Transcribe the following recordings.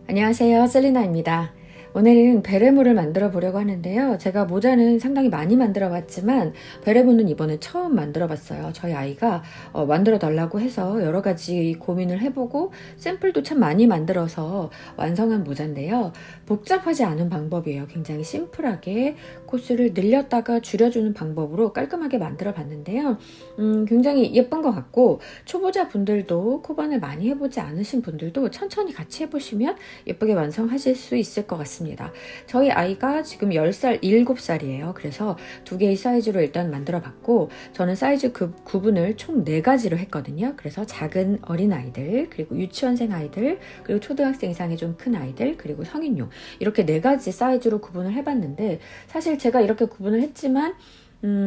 안녕하세요, 셀리나입니다. 오늘은 베레모를 만들어 보려고 하는데요. 제가 모자는 상당히 많이 만들어 봤지만 베레모는 이번에 처음 만들어 봤어요. 저희 아이가 만들어 달라고 해서 여러 가지 고민을 해보고 샘플도 참 많이 만들어서 완성한 모자인데요. 복잡하지 않은 방법이에요. 굉장히 심플하게 코스를 늘렸다가 줄여주는 방법으로 깔끔하게 만들어 봤는데요. 굉장히 예쁜 것 같고 초보자 분들도 코반을 많이 해보지 않으신 분들도 천천히 같이 해보시면 예쁘게 완성하실 수 있을 것 같습니다. 저희 아이가 지금 10살, 7살이에요. 그래서 두 개의 사이즈로 일단 만들어 봤고 저는 사이즈 구분을 총 4가지로 했거든요. 그래서 작은 어린아이들, 그리고 유치원생 아이들, 그리고 초등학생 이상의 좀 큰 아이들, 그리고 성인용 이렇게 4가지 사이즈로 구분을 해봤는데 사실 제가 이렇게 구분을 했지만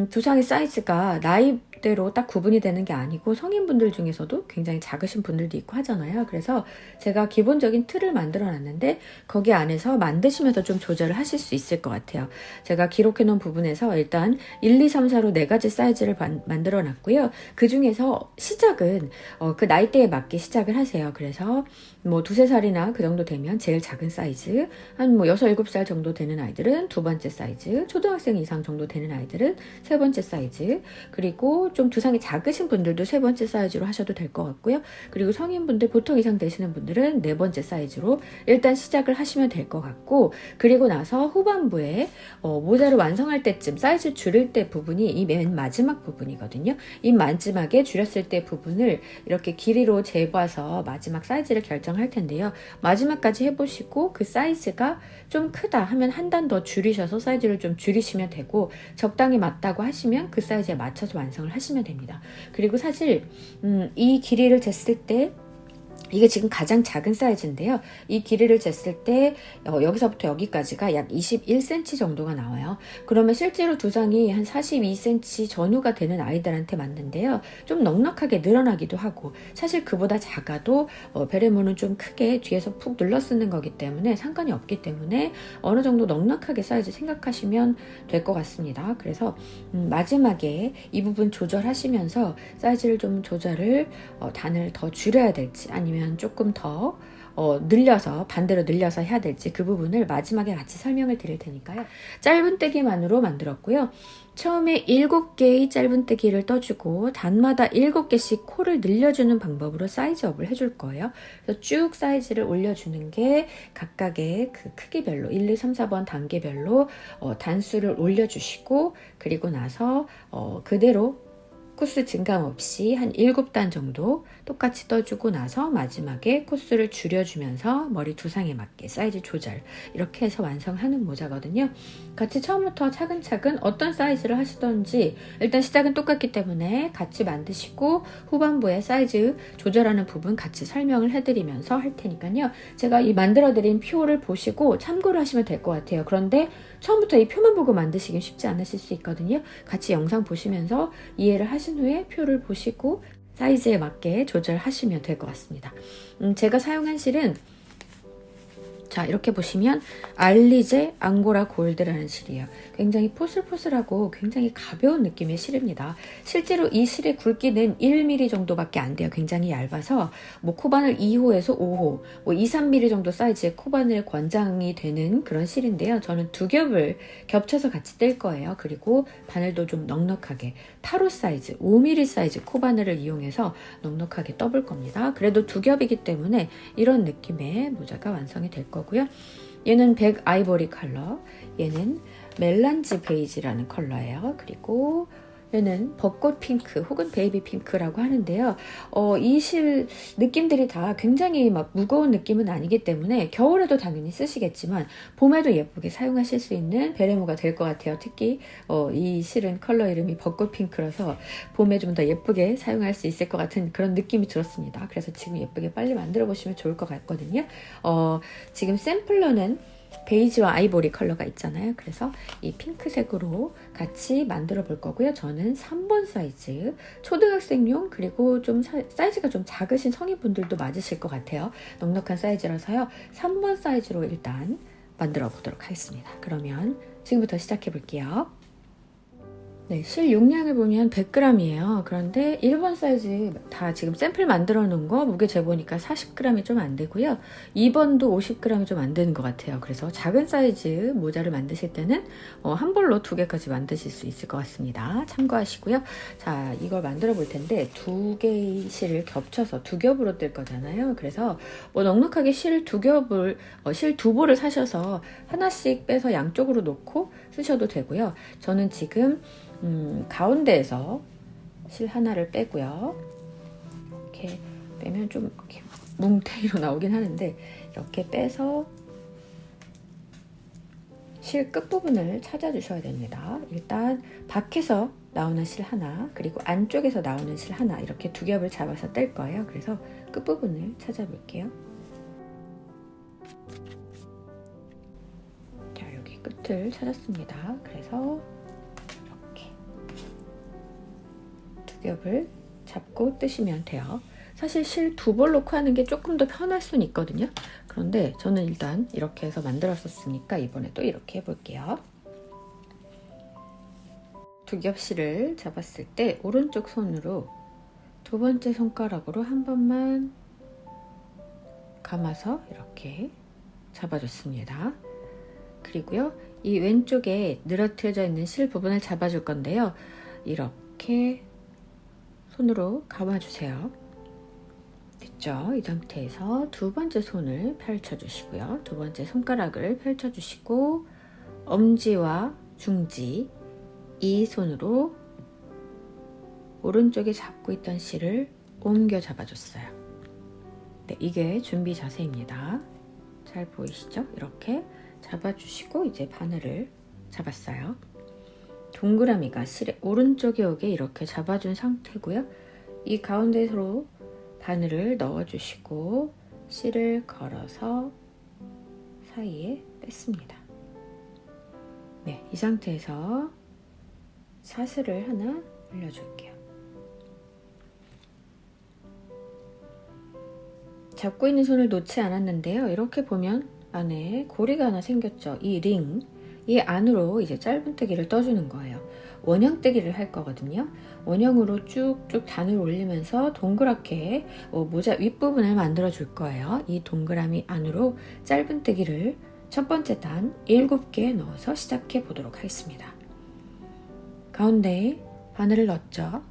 두상의 사이즈가 나이대로 딱 구분이 되는 게 아니고 성인분들 중에서도 굉장히 작으신 분들도 있고 하잖아요. 그래서 제가 기본적인 틀을 만들어 놨는데 거기 안에서 만드시면서 좀 조절을 하실 수 있을 것 같아요. 제가 기록해 놓은 부분에서 일단 1, 2, 3, 4로 4가지 사이즈를 만들어 놨고요. 그 중에서 시작은 그 나이대에 맞게 시작을 하세요. 그래서 뭐 2, 3살이나 그 정도 되면 제일 작은 사이즈, 한 뭐 6, 7살 정도 되는 아이들은 2번째 사이즈, 초등학생 이상 정도 되는 아이들은 3번째 사이즈, 그리고 좀 두상이 작으신 분들도 3번째 사이즈로 하셔도 될 것 같고요. 그리고 성인분들 보통 이상 되시는 분들은 4번째 사이즈로 일단 시작을 하시면 될 것 같고, 그리고 나서 후반부에 모자를 완성할 때쯤 사이즈 줄일 때 부분이 이 맨 마지막 부분이거든요. 이 마지막에 줄였을 때 부분을 이렇게 길이로 재봐서 마지막 사이즈를 결정할 텐데요. 마지막까지 해보시고 그 사이즈가 좀 크다 하면 한 단 더 줄이셔서 사이즈를 좀 줄이시면 되고, 적당히 맞다고 하시면 그 사이즈에 맞춰서 완성을 하시면 됩니다. 그리고 사실 이 길이를 쟀을 때 이게 지금 가장 작은 사이즈인데요. 이 길이를 쟀을 때 여기서부터 여기까지가 약 21cm 정도가 나와요. 그러면 실제로 두상이 한 42cm 전후가 되는 아이들한테 맞는데요. 좀 넉넉하게 늘어나기도 하고, 사실 그보다 작아도 베레모는 좀 크게 뒤에서 푹 눌러 쓰는 거기 때문에 상관이 없기 때문에 어느 정도 넉넉하게 사이즈 생각하시면 될 것 같습니다. 그래서 마지막에 이 부분 조절하시면서 사이즈를 좀 조절을 단을 더 줄여야 될지 아니면 조금 더 늘려서 반대로 늘려서 해야 될지 그 부분을 마지막에 같이 설명을 드릴 테니까요. 짧은뜨기만으로 만들었고요. 처음에 7개의 짧은뜨기를 떠주고 단마다 7개씩 코를 늘려주는 방법으로 사이즈업을 해줄 거예요. 그래서 쭉 사이즈를 올려주는 게 각각의 그 크기별로 1, 2, 3, 4번 단계별로 단수를 올려주시고, 그리고 나서 그대로 코스 증감 없이 한 7단 정도 똑같이 떠주고 나서 마지막에 코스를 줄여주면서 머리 두상에 맞게 사이즈 조절 이렇게 해서 완성하는 모자거든요. 같이 처음부터 차근차근 어떤 사이즈를 하시던지 일단 시작은 똑같기 때문에 같이 만드시고 후반부에 사이즈 조절하는 부분 같이 설명을 해드리면서 할 테니까요. 제가 이 만들어드린 표를 보시고 참고를 하시면 될 것 같아요. 그런데 처음부터 이 표만 보고 만드시긴 쉽지 않으실 수 있거든요. 같이 영상 보시면서 이해를 하신 후에 표를 보시고 사이즈에 맞게 조절하시면 될 것 같습니다. 제가 사용한 실은 자, 이렇게 보시면 알리제 앙고라 골드라는 실이에요. 굉장히 포슬포슬하고 굉장히 가벼운 느낌의 실입니다. 실제로 이 실의 굵기는 1mm 정도밖에 안 돼요. 굉장히 얇아서 뭐 코바늘 2호에서 5호, 뭐 2, 3mm 정도 사이즈의 코바늘 권장이 되는 그런 실인데요. 저는 2겹을 겹쳐서 같이 뗄 거예요. 그리고 바늘도 좀 넉넉하게 타로 사이즈, 5mm 사이즈 코바늘을 이용해서 넉넉하게 떠볼 겁니다. 그래도 2겹이기 때문에 이런 느낌의 모자가 완성이 될 거고요. 얘는 백 아이보리 컬러, 얘는 멜란지 베이지라는 컬러예요. 그리고 얘는 벚꽃 핑크 혹은 베이비 핑크라고 하는데요. 이 실 느낌들이 다 굉장히 막 무거운 느낌은 아니기 때문에 겨울에도 당연히 쓰시겠지만 봄에도 예쁘게 사용하실 수 있는 베레모가 될 것 같아요. 특히 이 실은 컬러 이름이 벚꽃 핑크라서 봄에 좀 더 예쁘게 사용할 수 있을 것 같은 그런 느낌이 들었습니다. 그래서 지금 예쁘게 빨리 만들어 보시면 좋을 것 같거든요. 지금 샘플러는 베이지와 아이보리 컬러가 있잖아요. 그래서 이 핑크색으로 같이 만들어 볼 거고요. 저는 3번 사이즈, 초등학생용 그리고 좀 사이즈가 좀 작으신 성인분들도 맞으실 것 같아요. 넉넉한 사이즈라서요. 3번 사이즈로 일단 만들어 보도록 하겠습니다. 그러면 지금부터 시작해 볼게요. 네, 실 용량을 보면 100g이에요. 그런데 1번 사이즈 다 지금 샘플 만들어 놓은 거 무게 재보니까 40g이 좀 안 되고요. 2번도 50g이 좀 안 되는 것 같아요. 그래서 작은 사이즈 모자를 만드실 때는 한 볼로 2개까지 만드실 수 있을 것 같습니다. 참고하시고요. 자, 이걸 만들어 볼 텐데 2개의 실을 겹쳐서 2겹으로 뜰 거잖아요. 그래서 넉넉하게 실 2겹을, 실 2볼을 사셔서 하나씩 빼서 양쪽으로 놓고 쓰셔도 되고요. 저는 지금 가운데에서 실 하나를 빼고요. 이렇게 빼면 좀 이렇게 뭉탱이로 나오긴 하는데 이렇게 빼서 실 끝부분을 찾아주셔야 됩니다. 일단 밖에서 나오는 실 하나, 그리고 안쪽에서 나오는 실 하나, 이렇게 2겹을 잡아서 뗄 거예요. 그래서 끝부분을 찾아볼게요. 자, 여기 끝을 찾았습니다. 그래서 겹을 잡고 뜨시면 돼요. 사실 실 2벌 놓고 하는 게 조금 더 편할 수는 있거든요. 그런데 저는 일단 이렇게 해서 만들었었으니까 이번에 또 이렇게 해볼게요. 2겹 실을 잡았을 때 오른쪽 손으로 2번째 손가락으로 한 번만 감아서 이렇게 잡아줬습니다. 그리고요, 이 왼쪽에 늘어뜨려져 있는 실 부분을 잡아줄 건데요. 이렇게 손으로 감아주세요. 됐죠? 이 상태에서 2번째 손을 펼쳐주시고요. 2번째 손가락을 펼쳐주시고 엄지와 중지 이 손으로 오른쪽에 잡고 있던 실을 옮겨 잡아줬어요. 네, 이게 준비 자세입니다. 잘 보이시죠? 이렇게 잡아주시고 이제 바늘을 잡았어요. 동그라미가 실의 오른쪽에 오게 이렇게 잡아준 상태고요. 이 가운데로 바늘을 넣어주시고 실을 걸어서 사이에 뺐습니다. 네, 이 상태에서 사슬을 하나 올려줄게요. 잡고 있는 손을 놓지 않았는데요. 이렇게 보면 안에 고리가 하나 생겼죠. 이 링, 이 안으로 이제 짧은뜨기를 떠주는 거예요. 원형뜨기를 할 거거든요. 원형으로 쭉쭉 단을 올리면서 동그랗게 모자 윗부분을 만들어 줄 거예요. 이 동그라미 안으로 짧은뜨기를 첫 번째 단 7개 넣어서 시작해 보도록 하겠습니다. 가운데 바늘을 넣었죠.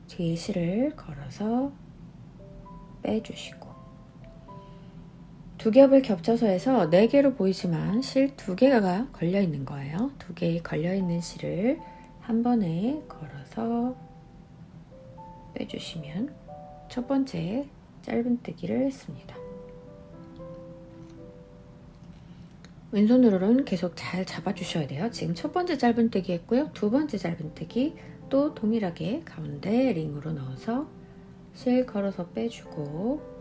뒤에 실을 걸어서 빼주시고 2겹을 겹쳐서 해서 4개로 보이지만 실 2개가 걸려 있는 거예요. 2개의 걸려 있는 실을 한 번에 걸어서 빼주시면 첫 번째 짧은뜨기를 했습니다. 왼손으로는 계속 잘 잡아주셔야 돼요. 지금 첫 번째 짧은뜨기 했고요. 2번째 짧은뜨기 또 동일하게 가운데 링으로 넣어서 실 걸어서 빼주고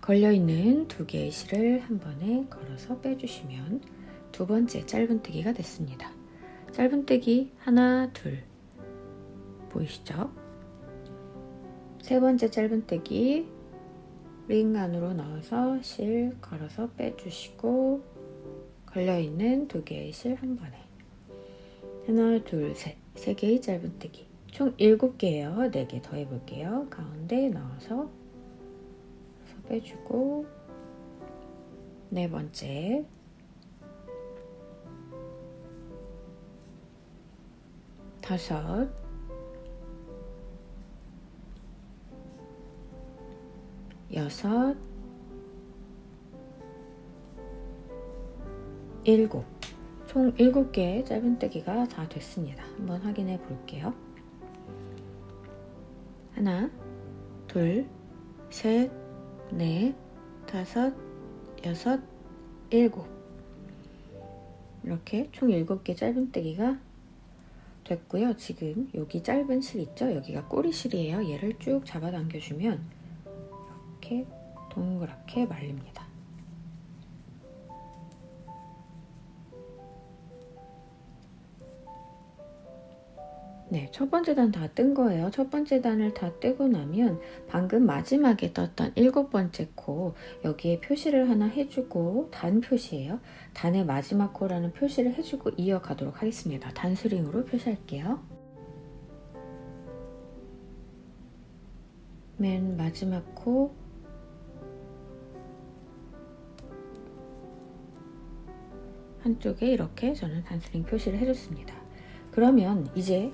걸려있는 2개의 실을 한 번에 걸어서 빼주시면 2번째 짧은뜨기가 됐습니다. 짧은뜨기 하나, 둘 보이시죠? 3번째 짧은뜨기 링 안으로 넣어서 실 걸어서 빼주시고 걸려있는 2개의 실 한 번에 하나, 둘, 셋 3개의 짧은뜨기 총 7개예요. 4개 더 해볼게요. 가운데 넣어서 빼주고 4번째 다섯 여섯 일곱 총 7개의 짧은뜨기가 다 됐습니다. 한번 확인해 볼게요. 하나, 둘, 셋, 넷, 다섯, 여섯, 일곱 이렇게 총 7개 짧은뜨기가 됐고요. 지금 여기 짧은 실 있죠? 여기가 꼬리실이에요. 얘를 쭉 잡아당겨주면 이렇게 동그랗게 말립니다. 네, 첫 번째 단 다 뜬 거예요. 첫 번째 단을 다 뜨고 나면 방금 마지막에 떴던 7번째 코 여기에 표시를 하나 해주고 단 표시예요. 단의 마지막 코라는 표시를 해주고 이어가도록 하겠습니다. 단스링으로 표시할게요. 맨 마지막 코 한쪽에 이렇게 저는 단스링 표시를 해줬습니다. 그러면 이제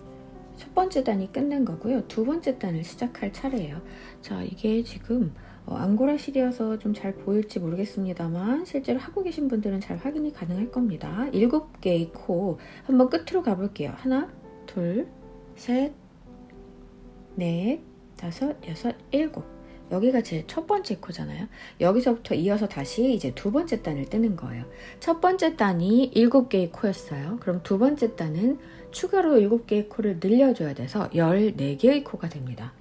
첫 번째 단이 끝난 거고요. 두 번째 단을 시작할 차례예요. 자, 이게 지금 앙고라 실이어서 좀 잘 보일지 모르겠습니다만 실제로 하고 계신 분들은 잘 확인이 가능할 겁니다. 7개의 코 한번 끝으로 가볼게요. 하나, 둘, 셋, 넷, 다섯, 여섯, 일곱. 여기가 제 첫 번째 코잖아요. 여기서부터 이어서 다시 이제 두 번째 단을 뜨는 거예요. 첫 번째 단이 7개의 코였어요. 그럼 두 번째 단은 추가로 7개의 코를 늘려줘야 돼서 14개의 코가 됩니다.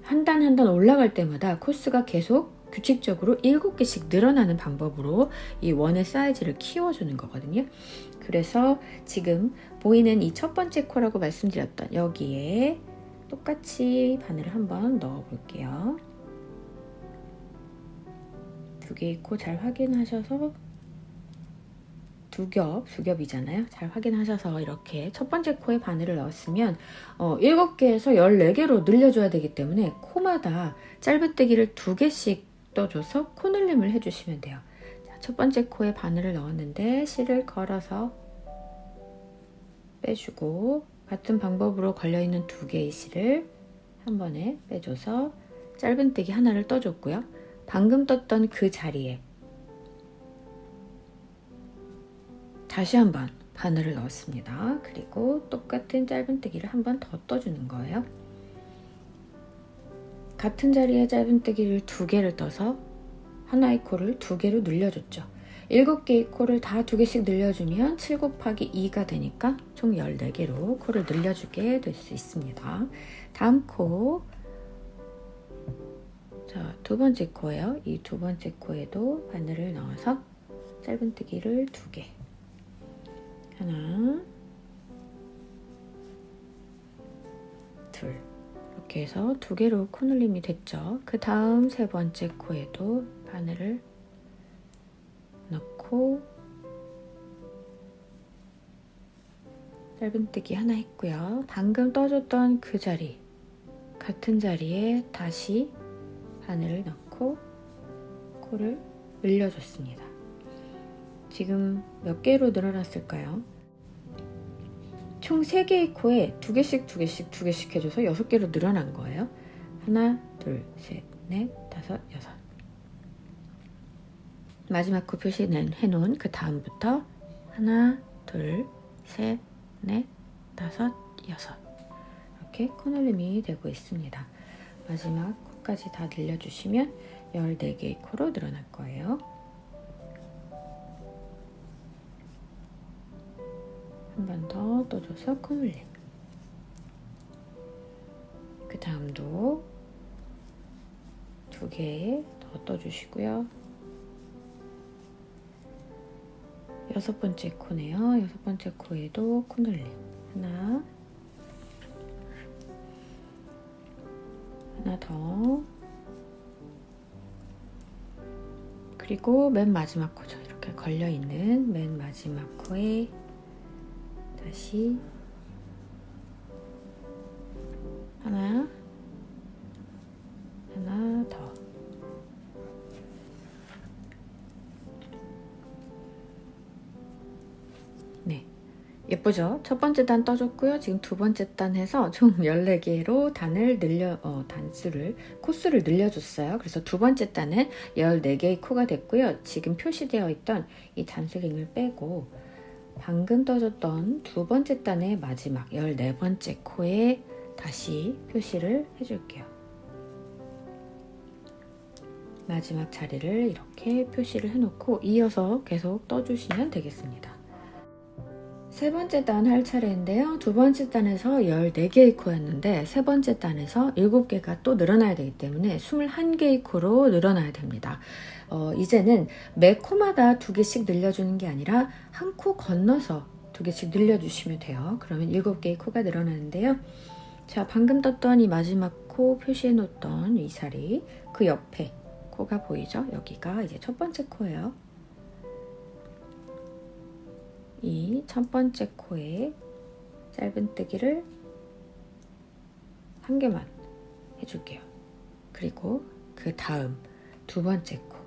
한 단 한 단 올라갈 때마다 코스가 계속 규칙적으로 7개씩 늘어나는 방법으로 이 원의 사이즈를 키워주는 거거든요. 그래서 지금 보이는 이 첫 번째 코라고 말씀드렸던 여기에 똑같이 바늘을 한번 넣어 볼게요. 2개의 코 잘 확인하셔서 두 겹이잖아요. 잘 확인하셔서 이렇게 첫 번째 코에 바늘을 넣었으면 7개에서 14개로 늘려줘야 되기 때문에 코마다 짧은뜨기를 2개씩 떠줘서 코늘림을 해주시면 돼요. 자, 첫 번째 코에 바늘을 넣었는데 실을 걸어서 빼주고 같은 방법으로 걸려있는 2개의 실을 한 번에 빼줘서 짧은뜨기 하나를 떠줬고요. 방금 떴던 그 자리에 다시 한번 바늘을 넣었습니다. 그리고 똑같은 짧은뜨기를 한 번 더 떠주는 거예요. 같은 자리에 짧은뜨기를 2개를 떠서 하나의 코를 2개로 늘려줬죠. 7개의 코를 다 2개씩 늘려주면 7 곱하기 2가 되니까 총 14개로 코를 늘려주게 될 수 있습니다. 다음 코, 자, 두 번째 코예요. 이 두 번째 코에도 바늘을 넣어서 짧은뜨기를 2개, 하나, 둘, 이렇게 해서 2개로 코늘림이 됐죠. 그 다음 세 번째 코에도 바늘을 넣고 짧은뜨기 하나 했고요. 방금 떠줬던 그 자리, 같은 자리에 다시 바늘을 넣고 코를 늘려줬습니다. 지금 몇 개로 늘어났을까요? 총 3개의 코에 2개씩 해줘서 6개로 늘어난 거예요. 하나, 둘, 셋, 넷, 다섯, 여섯. 마지막 코 표시는 해놓은 그 다음부터 하나, 둘, 셋, 넷, 다섯, 여섯. 이렇게 코늘림이 되고 있습니다. 마지막 코까지 다 늘려주시면 14개의 코로 늘어날 거예요. 한 번 더 떠줘서 코늘림. 그 다음도 2개 더 떠주시고요. 6번째 코네요. 6번째 코에도 코늘림 하나 더, 그리고 맨 마지막 코죠. 이렇게 걸려있는 맨 마지막 코에 다시 하나 더. 네, 예쁘죠? 첫 번째 단 떠줬고요. 지금 두 번째 단 해서 총 14개로 단을 코수를 늘려줬어요. 그래서 두 번째 단은 14개의 코가 됐고요. 지금 표시되어 있던 이 단스링을 빼고 방금 떠줬던 두 번째 단의 마지막 14번째 코에 다시 표시를 해줄게요. 마지막 자리를 이렇게 표시를 해놓고 이어서 계속 떠주시면 되겠습니다. 세 번째 단 할 차례인데요. 두 번째 단에서 14개의 코였는데 세 번째 단에서 7개가 또 늘어나야 되기 때문에 21개의 코로 늘어나야 됩니다. 이제는 매 코마다 2개씩 늘려주는 게 아니라 한 코 건너서 두 개씩 늘려주시면 돼요. 그러면 7개의 코가 늘어나는데요. 자, 방금 떴던 이 마지막 코 표시해 놓던 이 사리, 그 옆에 코가 보이죠? 여기가 이제 첫 번째 코예요. 이 첫 번째 코에 짧은뜨기를 한 개만 해줄게요. 그리고 그 다음 두 번째 코,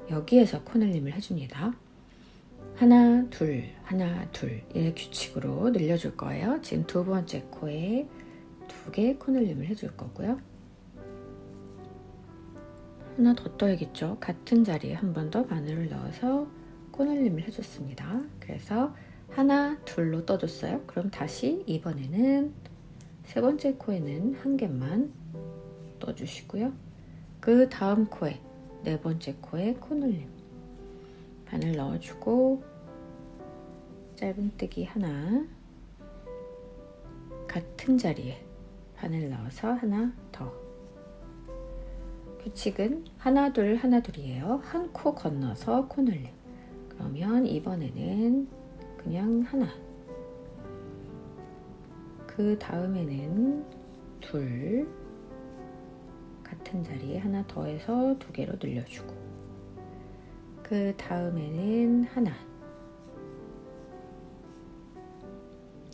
여기에서 코늘림을 해줍니다. 하나 둘 하나 둘, 이 규칙으로 늘려줄 거예요. 지금 두 번째 코에 2개 코늘림을 해줄 거고요. 하나 더 떠야겠죠. 같은 자리에 한 번 더 바늘을 넣어서 코늘림을 해줬습니다. 그래서 하나 둘로 떠줬어요. 그럼 다시 이번에는 세 번째 코에는 한 개만 떠주시고요. 그 다음 코에 네 번째 코에 코늘림 바늘 넣어주고 짧은뜨기 하나, 같은 자리에 바늘 넣어서 하나 더. 규칙은 하나 둘 하나 둘이에요. 한 코 건너서 코늘림. 그러면 이번에는 그냥 하나, 그 다음에는 둘, 같은 자리에 하나 더해서 2개로 늘려주고, 그 다음에는 하나,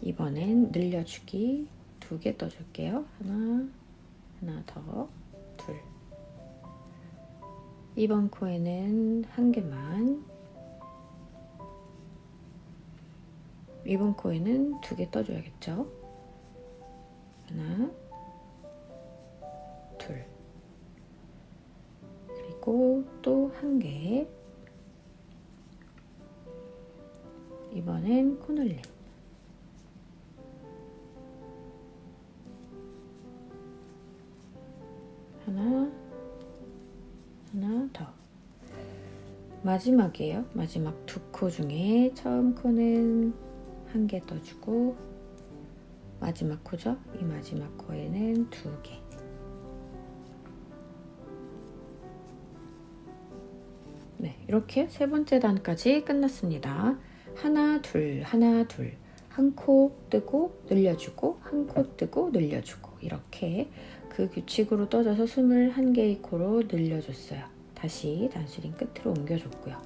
이번엔 늘려주기 2개 떠줄게요. 하나, 하나 더, 둘. 이번 코에는 한 개만, 이번 코에는 2개 떠줘야겠죠. 하나, 둘. 그리고 또 한 개. 이번엔 코늘림. 하나, 하나 더. 마지막이에요. 마지막 2코 중에 처음 코는 한 개 떠주고, 마지막 코죠? 이 마지막 코에는 2개. 네, 이렇게 세 번째 단까지 끝났습니다. 하나, 둘, 하나, 둘. 한 코 뜨고 늘려주고, 한 코 뜨고 늘려주고, 이렇게 그 규칙으로 떠져서 21개의 코로 늘려줬어요. 다시 단수링 끝으로 옮겨줬고요.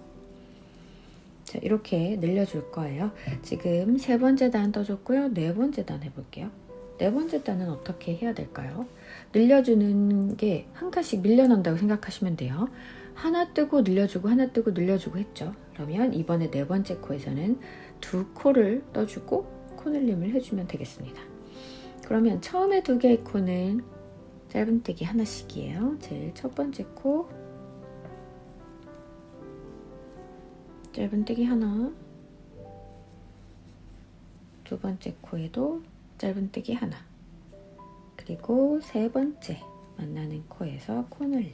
자, 이렇게 늘려줄 거예요. 지금 세 번째 단 떠줬고요. 네 번째 단 해볼게요. 네 번째 단은 어떻게 해야 될까요? 늘려주는 게 한 칸씩 밀려난다고 생각하시면 돼요. 하나 뜨고 늘려주고 하나 뜨고 늘려주고 했죠. 그러면 이번에 네 번째 코에서는 2코를 떠주고 코늘림을 해주면 되겠습니다. 그러면 처음에 2개의 코는 짧은뜨기 하나씩이에요. 제일 첫 번째 코 짧은뜨기 하나, 두 번째 코에도 짧은뜨기 하나, 그리고 세 번째 만나는 코에서 코늘림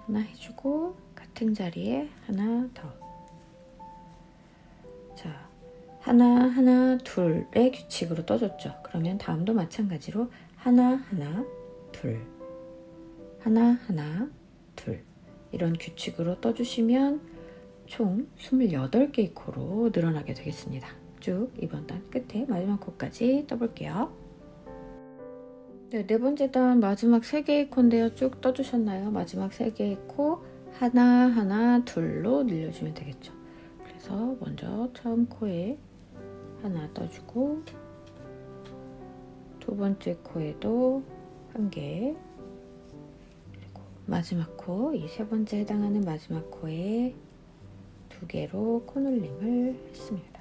하나 해주고 같은 자리에 하나 더. 자, 하나 하나 둘의 규칙으로 떠줬죠. 그러면 다음도 마찬가지로 하나 하나 둘, 하나 하나 둘, 이런 규칙으로 떠주시면 총 28개의 코로 늘어나게 되겠습니다. 쭉 이번 단 끝에 마지막 코까지 떠볼게요. 네, 네 번째 단 마지막 3개의 코인데요. 쭉 떠주셨나요? 마지막 3개의 코 하나 하나 둘로 늘려주면 되겠죠. 그래서 먼저 처음 코에 하나 떠주고, 두 번째 코에도 한 개, 그리고 마지막 코, 이 세 번째 해당하는 마지막 코에 2개로 코늘림을 했습니다.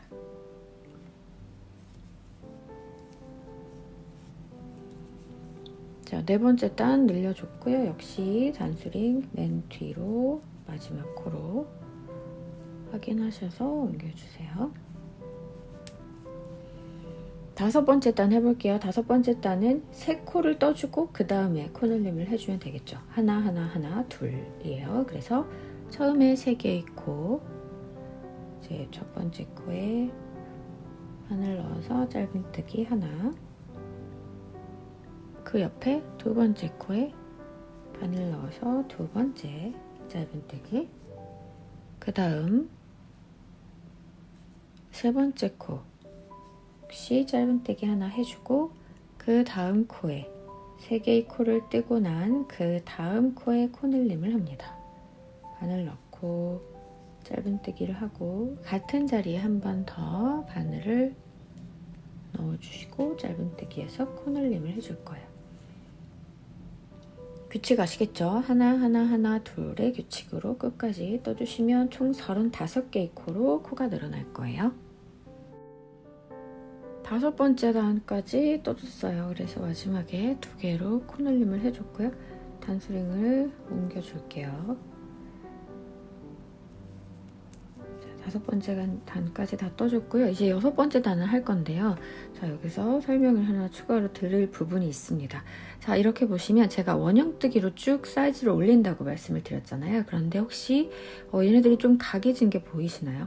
자, 네 번째 단 늘려줬고요. 역시 단수링 맨 뒤로 마지막 코로 확인하셔서 옮겨주세요. 다섯 번째 단 해볼게요. 다섯 번째 단은 3코를 떠주고 그 다음에 코늘림을 해주면 되겠죠. 하나 하나 하나 둘이에요. 그래서 처음에 3개의 코, 제 첫 번째 코에 바늘 넣어서 짧은뜨기 하나, 그 옆에 두 번째 코에 바늘 넣어서 두 번째 짧은뜨기, 그 다음 세 번째 코 역시 짧은뜨기 하나 해주고, 그 다음 코에 3개의 코를 뜨고 난 그 다음 코에 코늘림을 합니다. 바늘 넣고 짧은뜨기를 하고, 같은 자리에 한 번 더 바늘을 넣어주시고 짧은뜨기해서 코늘림을 해줄 거예요. 규칙 아시겠죠? 하나 둘의 규칙으로 끝까지 떠주시면 총 35개의 코로 코가 늘어날 거예요. 5번째 단까지 떠줬어요. 그래서 마지막에 2개로 코늘림을 해줬고요. 단수링을 옮겨줄게요. 5번째 단까지 다 떠줬고요. 이제 6번째 단을 할 건데요. 자, 여기서 설명을 하나 추가로 드릴 부분이 있습니다. 자, 이렇게 보시면 제가 원형뜨기로 쭉 사이즈를 올린다고 말씀을 드렸잖아요. 그런데 혹시 얘네들이 좀 각이 진 게 보이시나요?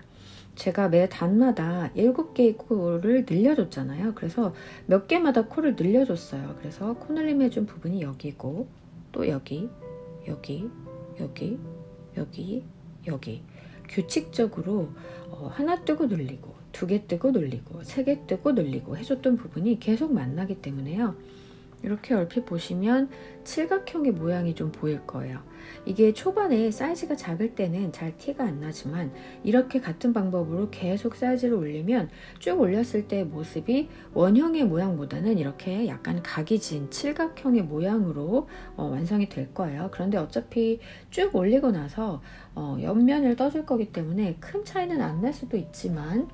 제가 매 단마다 7개의 코를 늘려줬잖아요. 그래서 몇 개마다 코를 늘려줬어요. 그래서 코늘림 해준 부분이 여기고, 또 여기, 여기, 여기, 여기, 여기. 규칙적으로 하나 뜨고 늘리고, 2개 뜨고 늘리고, 3개 뜨고 늘리고 해줬던 부분이 계속 만나기 때문에요. 이렇게 얼핏 보시면 칠각형의 모양이 좀 보일 거예요. 이게 초반에 사이즈가 작을 때는 잘 티가 안 나지만, 이렇게 같은 방법으로 계속 사이즈를 올리면 쭉 올렸을 때의 모습이 원형의 모양보다는 이렇게 약간 각이 진 칠각형의 모양으로 완성이 될 거예요. 그런데 어차피 쭉 올리고 나서 옆면을 떠줄 거기 때문에 큰 차이는 안 날 수도 있지만,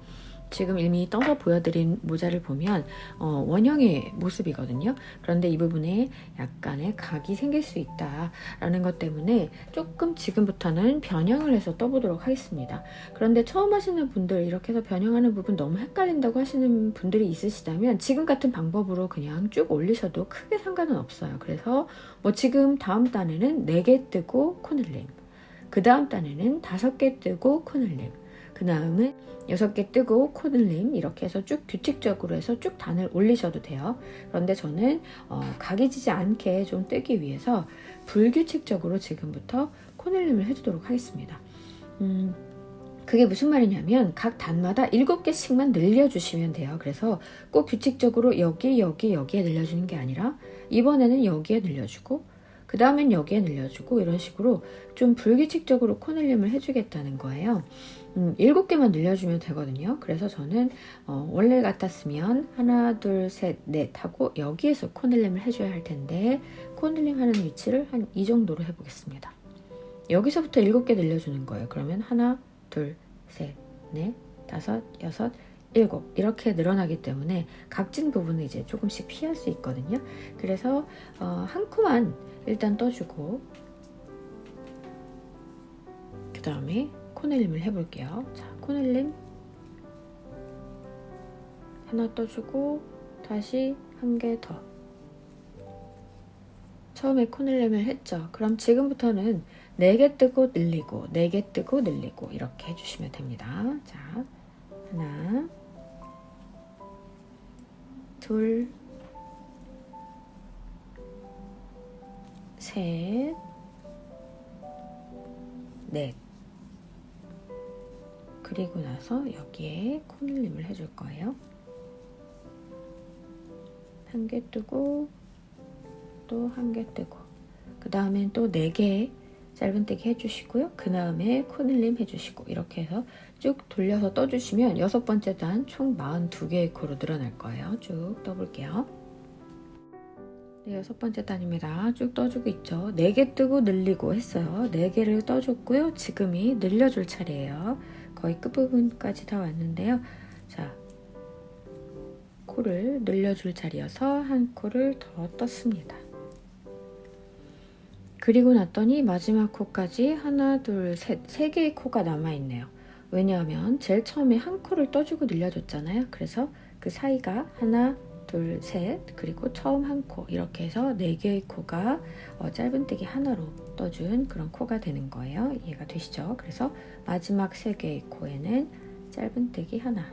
지금 이미 떠서 보여드린 모자를 보면 원형의 모습이거든요. 그런데 이 부분에 약간의 각이 생길 수 있다라는 것 때문에 조금 지금부터는 변형을 해서 떠보도록 하겠습니다. 그런데 처음 하시는 분들, 이렇게 해서 변형하는 부분 너무 헷갈린다고 하시는 분들이 있으시다면 지금 같은 방법으로 그냥 쭉 올리셔도 크게 상관은 없어요. 그래서 지금 다음 단에는 4개 뜨고 코늘림, 그 다음 단에는 5개 뜨고 코늘림, 그 다음은 6개 뜨고 코늘림, 이렇게 해서 쭉 규칙적으로 해서 쭉 단을 올리셔도 돼요. 그런데 저는 각이 지지 않게 좀 뜨기 위해서 불규칙적으로 지금부터 코늘림을 해주도록 하겠습니다. 그게 무슨 말이냐면 각 단마다 7개씩만 늘려주시면 돼요. 그래서 꼭 규칙적으로 여기에 늘려주는 게 아니라 이번에는 여기에 늘려주고, 그 다음엔 여기에 늘려주고, 이런 식으로 좀 불규칙적으로 코늘림을 해주겠다는 거예요. 7개만 늘려주면 되거든요. 그래서 저는 원래 같았으면 하나, 둘, 셋, 넷 하고 여기에서 코늘림을 해줘야 할 텐데, 코늘림 하는 위치를 한 이 정도로 해보겠습니다. 여기서부터 7개 늘려주는 거예요. 그러면 하나, 둘, 셋, 넷, 다섯, 여섯, 7 이렇게 늘어나기 때문에 각진 부분은 이제 조금씩 피할 수 있거든요. 그래서 한 코만 일단 떠주고, 그 다음에 코늘림을 해볼게요. 자, 코늘림 하나 떠주고 다시 한 개 더. 처음에 코늘림을 했죠. 그럼 지금부터는 4개 뜨고 늘리고, 4개 뜨고 늘리고 이렇게 해주시면 됩니다. 자, 하나, 둘, 셋, 넷. 그리고 나서 여기에 코늘림을 해줄 거예요. 한 개 뜨고, 또 한 개 뜨고, 그 다음엔 또 4개 짧은뜨기 해주시고요. 그 다음에 코늘림 해주시고, 이렇게 해서 쭉 돌려서 떠주시면 6번째 단 총 42개의 코로 늘어날 거예요. 쭉 떠볼게요. 네, 6번째 단입니다. 쭉 떠주고 있죠. 4개 뜨고 늘리고 했어요. 4개를 떠줬고요. 지금이 늘려줄 차례예요. 거의 끝부분까지 다 왔는데요. 자, 코를 늘려줄 자리여서 한 코를 더 떴습니다. 그리고 났더니 마지막 코까지 하나, 둘, 셋, 3개의 코가 남아있네요. 왜냐하면 제일 처음에 한 코를 떠주고 늘려줬잖아요. 그래서 그 사이가 하나, 둘, 셋, 그리고 처음 한 코, 이렇게 해서 4개의 코가 짧은뜨기 하나로 떠준 그런 코가 되는 거예요. 이해가 되시죠? 그래서 마지막 3개의 코에는 짧은뜨기 하나씩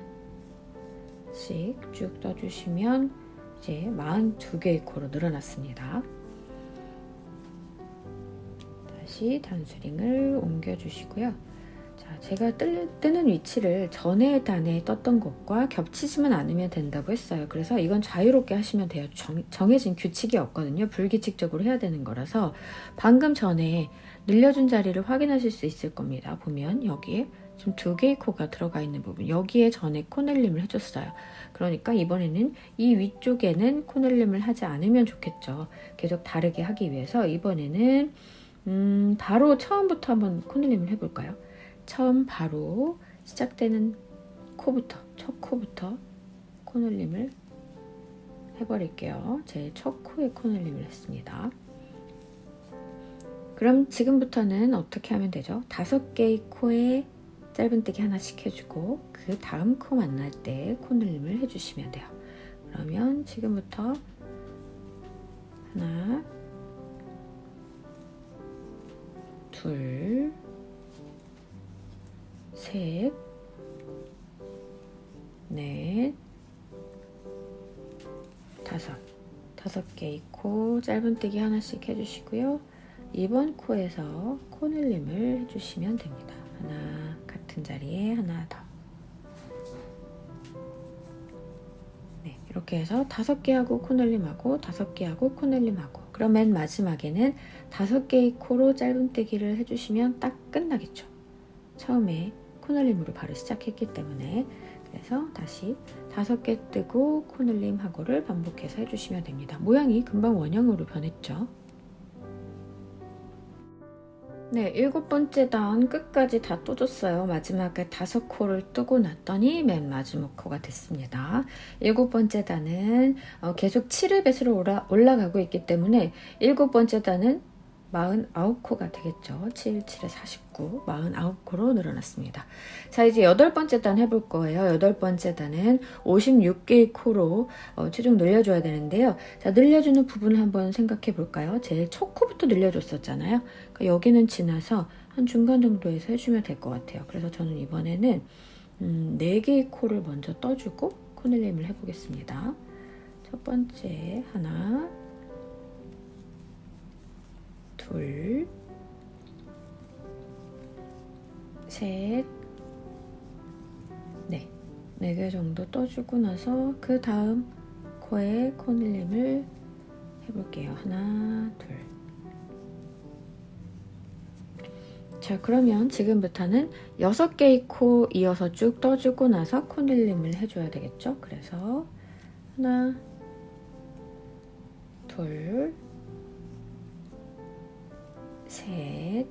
쭉 떠주시면 이제 42개의 코로 늘어났습니다. 다시 단수링을 옮겨주시고요. 자, 제가 뜨는 위치를 전에 단에 떴던 것과 겹치지만 않으면 된다고 했어요. 그래서 이건 자유롭게 하시면 돼요. 정해진 규칙이 없거든요. 불규칙적으로 해야 되는 거라서 방금 전에 늘려준 자리를 확인하실 수 있을 겁니다. 보면 여기에 지금 2개의 코가 들어가 있는 부분, 여기에 전에 코넬림을 해줬어요. 그러니까 이번에는 이 위쪽에는 코넬림을 하지 않으면 좋겠죠. 계속 다르게 하기 위해서 이번에는 바로 처음부터 한번 코넬림을 해볼까요? 처음 바로 시작되는 코부터, 첫 코부터 코넬림을 해버릴게요. 제 첫 코에 코넬림을 했습니다. 그럼 지금부터는 어떻게 하면 되죠? 5개의 코에 짧은뜨기 하나씩 해주고 그 다음 코 만날 때 코넬림을 해주시면 돼요. 그러면 지금부터 하나, 둘, 셋, 넷, 다섯 개의 코 짧은뜨기 하나씩 해주시고요. 이번 코에서 코넬림을 해주시면 됩니다. 하나, 같은 자리에 하나 더. 네, 이렇게 해서 5개 하고 코넬림하고 5개 하고 코넬림하고, 그럼 맨 마지막에는 5개의 코로 짧은뜨기를 해주시면 딱 끝나겠죠. 처음에 코넬림으로 바로 시작했기 때문에. 그래서 다시 5개 뜨고 코넬림 하고를 반복해서 해주시면 됩니다. 모양이 금방 원형으로 변했죠. 네, 7번째 단 끝까지 다 떠줬어요. 마지막에 5코를 뜨고 났더니 맨 마지막 코가 됐습니다. 7번째 단은 계속 7의 배수로 올라가고 있기 때문에 7번째 단은 49코가 되겠죠. 7, 7에 49, 49코로 늘어났습니다. 자, 이제 8번째 단 해볼 거예요. 8번째 단은 56개의 코로 최종 늘려줘야 되는데요. 자, 늘려주는 부분을 한번 생각해 볼까요? 제일 첫 코부터 늘려줬었잖아요. 그러니까 여기는 지나서 한 중간 정도에서 해주면 될 것 같아요. 그래서 저는 이번에는 4개의 코를 먼저 떠주고 코넬림을 해보겠습니다. 첫 번째 하나, 둘, 셋, 넷. 4개 정도 떠주고 나서 그 다음 코에 코넬림을 해볼게요. 하나, 둘. 자, 그러면 지금부터는 6개의 코 이어서 쭉 떠주고 나서 코넬림을 해줘야 되겠죠? 그래서 하나, 둘, 셋,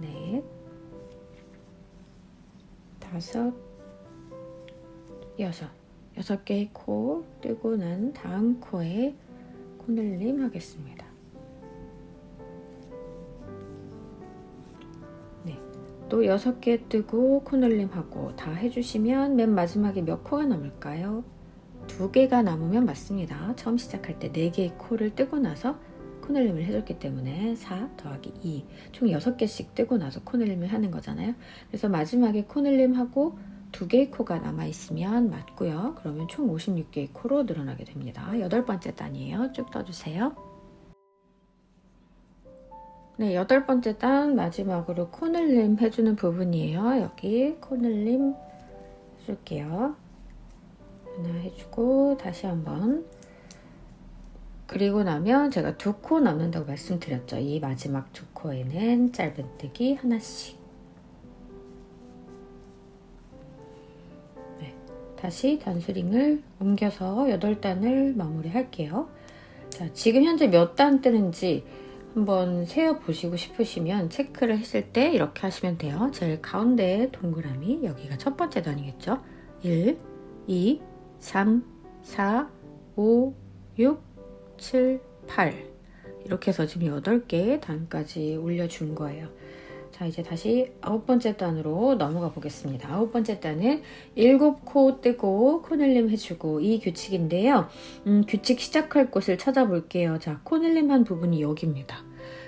넷, 다섯, 여섯. 6개의 코 뜨고 난 다음 코에 코넬림 하겠습니다. 네, 또 6개 뜨고 코넬림 하고 다 해주시면 맨 마지막에 몇 코가 남을까요? 2개가 남으면 맞습니다. 처음 시작할 때 4개의 코를 뜨고 나서 코넬림을 해줬기 때문에 4 더하기 2, 총 6개씩 뜨고 나서 코넬림을 하는 거잖아요. 그래서 마지막에 코넬림하고 2개의 코가 남아있으면 맞고요. 그러면 총 56개의 코로 늘어나게 됩니다. 8번째 단이에요. 쭉 떠주세요. 네, 8번째 단 마지막으로 코넬림 해주는 부분이에요. 여기 코넬림 해줄게요. 하나 해주고 다시 한번. 그리고 나면 제가 2코 남는다고 말씀드렸죠. 이 마지막 2코에는 짧은뜨기 하나씩. 네, 다시 단수링을 옮겨서 8단을 마무리 할게요. 자, 지금 현재 몇 단 뜨는지 한번 세어보시고 싶으시면 체크를 했을 때 이렇게 하시면 돼요. 제일 가운데 동그라미, 여기가 첫 번째 단이겠죠. 1, 2, 3, 4, 5, 6, 7, 8 이렇게 해서 지금 8개 단까지 올려준 거예요. 자, 이제 다시 9번째 단으로 넘어가 보겠습니다. 9번째 단은 7코 뜨고 코넬림 해주고 이 규칙인데요. 규칙 시작할 곳을 찾아볼게요. 자, 코넬림 한 부분이 여기입니다.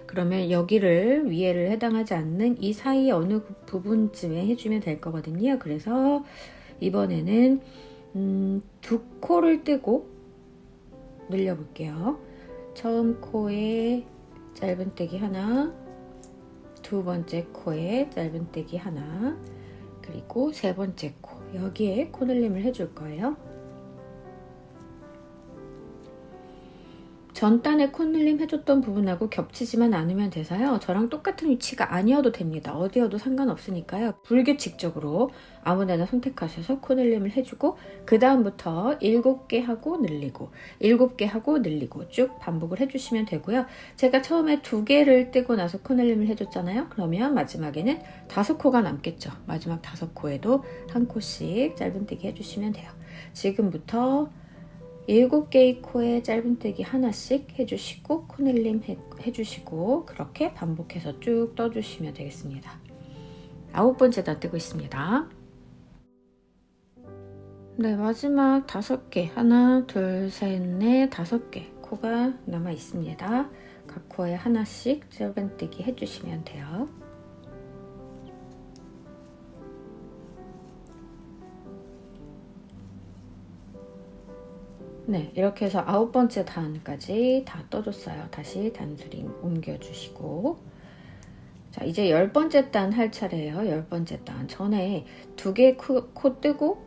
그러면 여기를 위에를 해당하지 않는 이 사이 어느 부분쯤에 해주면 될 거거든요. 그래서 이번에는 2코를 뜨고 늘려볼게요. 처음 코에 짧은뜨기 하나, 두 번째 코에 짧은뜨기 하나, 그리고 세 번째 코, 여기에 코늘림을 해줄 거예요. 전단에 코늘림 해줬던 부분하고 겹치지만 않으면 돼서요. 저랑 똑같은 위치가 아니어도 됩니다. 어디여도 상관없으니까요. 불규칙적으로 아무데나 선택하셔서 코늘림을 해주고 그 다음부터 7개 하고 늘리고 7개 하고 늘리고 쭉 반복을 해주시면 되고요. 제가 처음에 2개를 뜨고 나서 코늘림을 해줬잖아요. 그러면 마지막에는 5코가 남겠죠. 마지막 5코에도 한 코씩 짧은뜨기 해주시면 돼요. 지금부터 7개의 코에 짧은뜨기 하나씩 해주시고 코늘림 해주시고 그렇게 반복해서 쭉 떠주시면 되겠습니다. 9번째 단 뜨고 있습니다. 네, 마지막 5개, 하나, 둘, 셋, 넷, 5개 코가 남아 있습니다. 각 코에 하나씩 짧은뜨기 해주시면 돼요. 네, 이렇게 해서 9번째 단까지 다 떠줬어요. 다시 단수링 옮겨주시고, 자, 이제 10번째 단 할 차례예요. 10번째 단. 전에 2개 코 뜨고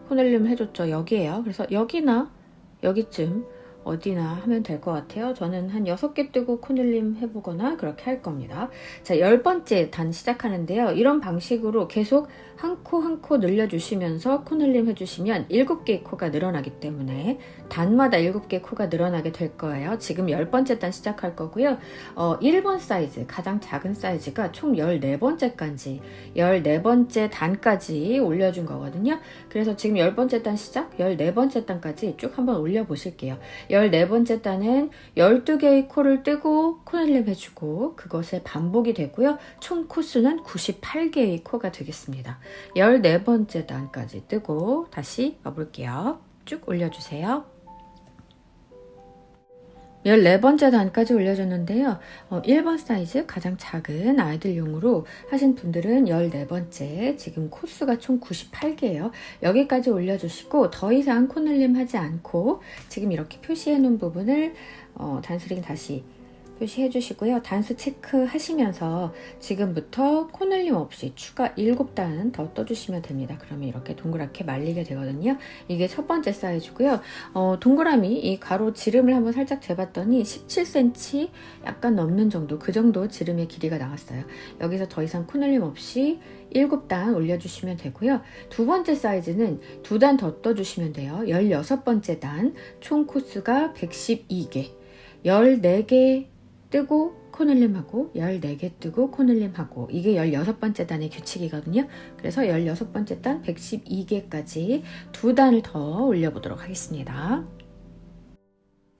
코늘림 해줬죠. 여기에요. 그래서 여기나 여기쯤 어디나 하면 될 것 같아요. 저는 한 6개 뜨고 코늘림 해보거나 그렇게 할 겁니다. 자, 10번째 단 시작하는데요. 이런 방식으로 계속 한 코 한 코 늘려주시면서 코늘림 해주시면 7개의 코가 늘어나기 때문에 단마다 7개의 코가 늘어나게 될 거예요. 지금 10번째 단 시작할 거고요. 1번 사이즈, 가장 작은 사이즈가 총 14번째까지 14번째 단까지 올려준 거거든요. 그래서 지금 10번째 단 시작, 14번째 단까지 쭉 한번 올려보실게요. 14번째 단은 12개의 코를 뜨고 코늘림 해주고 그것의 반복이 되고요. 총 코수는 98개의 코가 되겠습니다. 14번째 단까지 뜨고 다시 와볼게요. 쭉 올려주세요. 14번째 단까지 올려줬는데요. 1번 사이즈 가장 작은 아이들용으로 하신 분들은 14번째, 지금 코수가 총 98개예요. 여기까지 올려주시고 더 이상 코늘림 하지 않고 지금 이렇게 표시해 놓은 부분을 단스링 다시 표시해 주시고요. 단수 체크하시면서 지금부터 코늘림 없이 추가 7단 더 떠주시면 됩니다. 그러면 이렇게 동그랗게 말리게 되거든요. 이게 첫 번째 사이즈고요. 동그라미 이 가로 지름을 한번 살짝 재봤더니 17cm 약간 넘는 정도, 그 정도 지름의 길이가 나왔어요. 여기서 더 이상 코늘림 없이 7단 올려주시면 되고요. 두 번째 사이즈는 2단 더 떠주시면 돼요. 16번째 단, 총 코수가 112개, 14개 뜨고 코늘림하고 14개 뜨고 코늘림하고, 이게 16번째 단의 규칙이거든요. 그래서 16번째 단 112개까지 2단을 더 올려보도록 하겠습니다.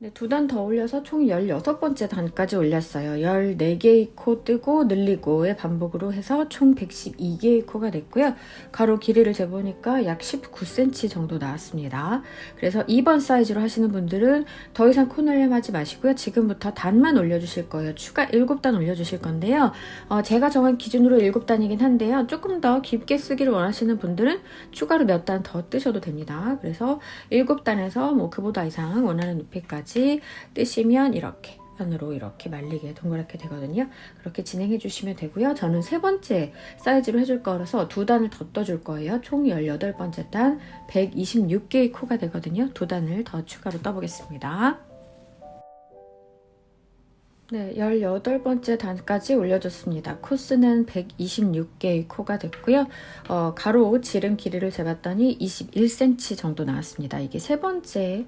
네, 2단 더 올려서 총 16번째 단까지 올렸어요. 14개의 코 뜨고 늘리고의 반복으로 해서 총 112개의 코가 됐고요. 가로 길이를 재보니까 약 19cm 정도 나왔습니다. 그래서 2번 사이즈로 하시는 분들은 더 이상 코늘림 하지 마시고요. 지금부터 단만 올려주실 거예요. 추가 7단 올려주실 건데요. 제가 정한 기준으로 7단이긴 한데요. 조금 더 깊게 쓰기를 원하시는 분들은 추가로 몇 단 더 뜨셔도 됩니다. 그래서 7단에서 뭐 그보다 이상 원하는 높이까지 뜨시면 이렇게 안으로 이렇게 말리게 동그랗게 되거든요. 그렇게 진행해 주시면 되고요. 저는 3번째 사이즈로 해줄 거라서 2단을 더 떠줄 거예요. 총 18번째 단 126개의 코가 되거든요. 2단을 더 추가로 떠보겠습니다. 네, 18번째 단까지 올려줬습니다. 코스는 126개의 코가 됐고요. 가로 지름 길이를 재봤더니 21cm 정도 나왔습니다. 이게 세 번째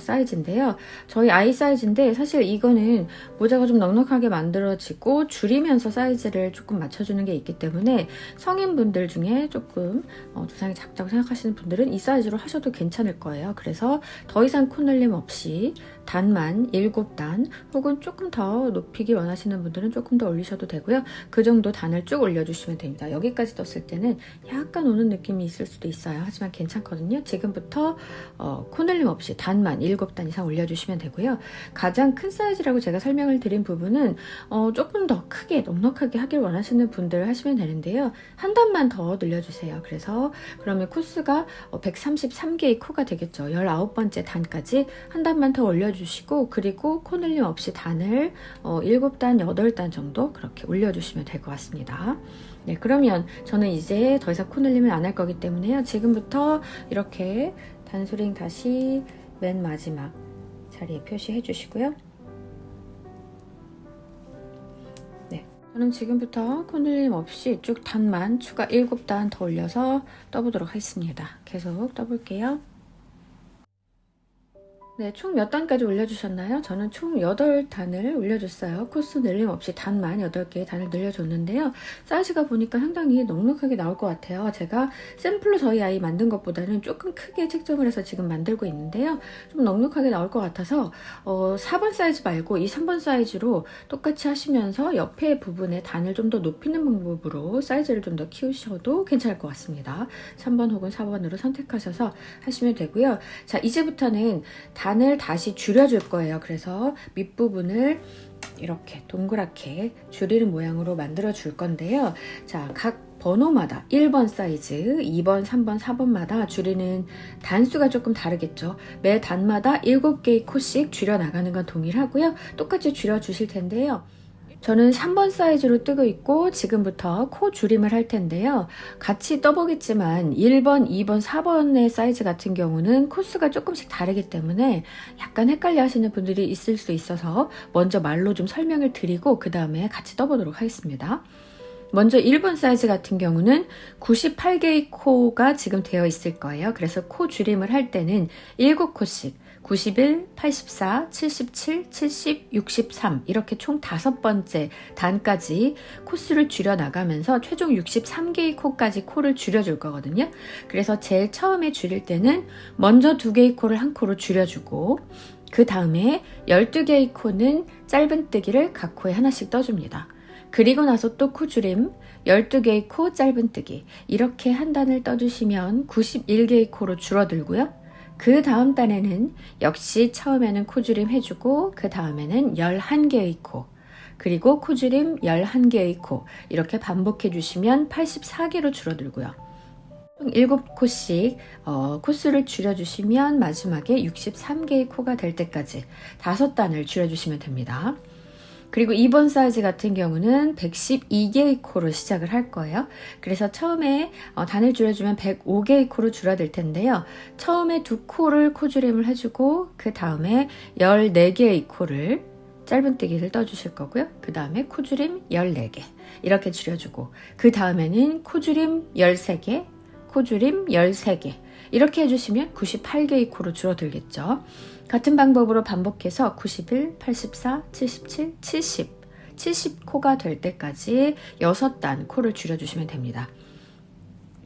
사이즈인데요. 저희 아이 사이즈인데 사실 이거는 모자가 좀 넉넉하게 만들어지고 줄이면서 사이즈를 조금 맞춰주는 게 있기 때문에 성인분들 중에 조금 두상이 작다고 생각하시는 분들은 이 사이즈로 하셔도 괜찮을 거예요. 그래서 더 이상 코늘림 없이 단만 7단 혹은 조금 더 높이기 원하시는 분들은 조금 더 올리셔도 되고요. 그 정도 단을 쭉 올려주시면 됩니다. 여기까지 떴을 때는 약간 오는 느낌이 있을 수도 있어요. 하지만 괜찮거든요. 지금부터 코늘림 없이 단만 7단 이상 올려주시면 되고요. 가장 큰 사이즈라고 제가 설명을 드린 부분은 조금 더 크게 넉넉하게 하길 원하시는 분들 하시면 되는데요. 한 단만 더 늘려주세요. 그래서 그러면 코스가 133개의 코가 되겠죠. 19번째 단까지 한 단만 더 올려주시고, 그리고 코늘림 없이 단을 7단, 8단 정도 그렇게 올려주시면 될 것 같습니다. 네, 그러면 저는 이제 더 이상 코늘림을 안 할 거기 때문에요. 지금부터 이렇게 단수링 다시 맨 마지막 자리에 표시해 주시고요. 네, 저는 지금부터 코늘림 없이 쭉 단만 추가 7단 더 올려서 떠보도록 하겠습니다. 계속 떠볼게요. 네, 총 몇 단까지 올려주셨나요? 저는 총 8단을 올려줬어요. 코스 늘림 없이 단만 8개의 단을 늘려줬는데요. 사이즈가 보니까 상당히 넉넉하게 나올 것 같아요. 제가 샘플로 저희 아이 만든 것보다는 조금 크게 책정을 해서 지금 만들고 있는데요. 좀 넉넉하게 나올 것 같아서 4번 사이즈 말고 이 3번 사이즈로 똑같이 하시면서 옆에 부분에 단을 좀 더 높이는 방법으로 사이즈를 좀 더 키우셔도 괜찮을 것 같습니다. 3번 혹은 4번으로 선택하셔서 하시면 되고요. 자, 이제부터는 단을 다시 줄여줄 거예요. 그래서 밑부분을 이렇게 동그랗게 줄이는 모양으로 만들어 줄 건데요. 자, 각 번호마다 1번 사이즈, 2번, 3번, 4번마다 줄이는 단수가 조금 다르겠죠. 매 단마다 7개의 코씩 줄여 나가는 건 동일하고요. 똑같이 줄여 주실 텐데요. 저는 3번 사이즈로 뜨고 있고 지금부터 코 줄임을 할 텐데요. 같이 떠보겠지만 1번, 2번, 4번의 사이즈 같은 경우는 코스가 조금씩 다르기 때문에 약간 헷갈려 하시는 분들이 있을 수 있어서 먼저 말로 좀 설명을 드리고 그 다음에 같이 떠보도록 하겠습니다. 먼저 1번 사이즈 같은 경우는 98개의 코가 지금 되어 있을 거예요. 그래서 코 줄임을 할 때는 7코씩 91, 84, 77, 70, 63 이렇게 총 5번째 단까지 코수를 줄여 나가면서 최종 63개의 코까지 코를 줄여줄 거거든요. 그래서 제일 처음에 줄일 때는 먼저 2개의 코를 한 코로 줄여주고 그 다음에 12개의 코는 짧은뜨기를 각 코에 하나씩 떠줍니다. 그리고 나서 또 코줄임 12개의 코 짧은뜨기 이렇게 한 단을 떠주시면 91개의 코로 줄어들고요. 그 다음 단에는 역시 처음에는 코줄임 해주고 그 다음에는 11개의 코 그리고 코줄임 11개의 코 이렇게 반복해 주시면 84개로 줄어들고요. 총 7코씩 코수를 줄여주시면 마지막에 63개의 코가 될 때까지 5단을 줄여주시면 됩니다. 그리고 2번 사이즈 같은 경우는 112개의 코로 시작을 할 거예요. 그래서 처음에 단을 줄여주면 105개의 코로 줄어들 텐데요. 처음에 2코를 코줄임을 해주고 그 다음에 14개의 코를 짧은뜨기를 떠주실 거고요. 그 다음에 코줄임 14개 이렇게 줄여주고 그 다음에는 코줄임 13개, 코줄임 13개 이렇게 해주시면 98개의 코로 줄어들겠죠. 같은 방법으로 반복해서 91, 84, 77, 70, 70코가 될 때까지 6단 코를 줄여주시면 됩니다.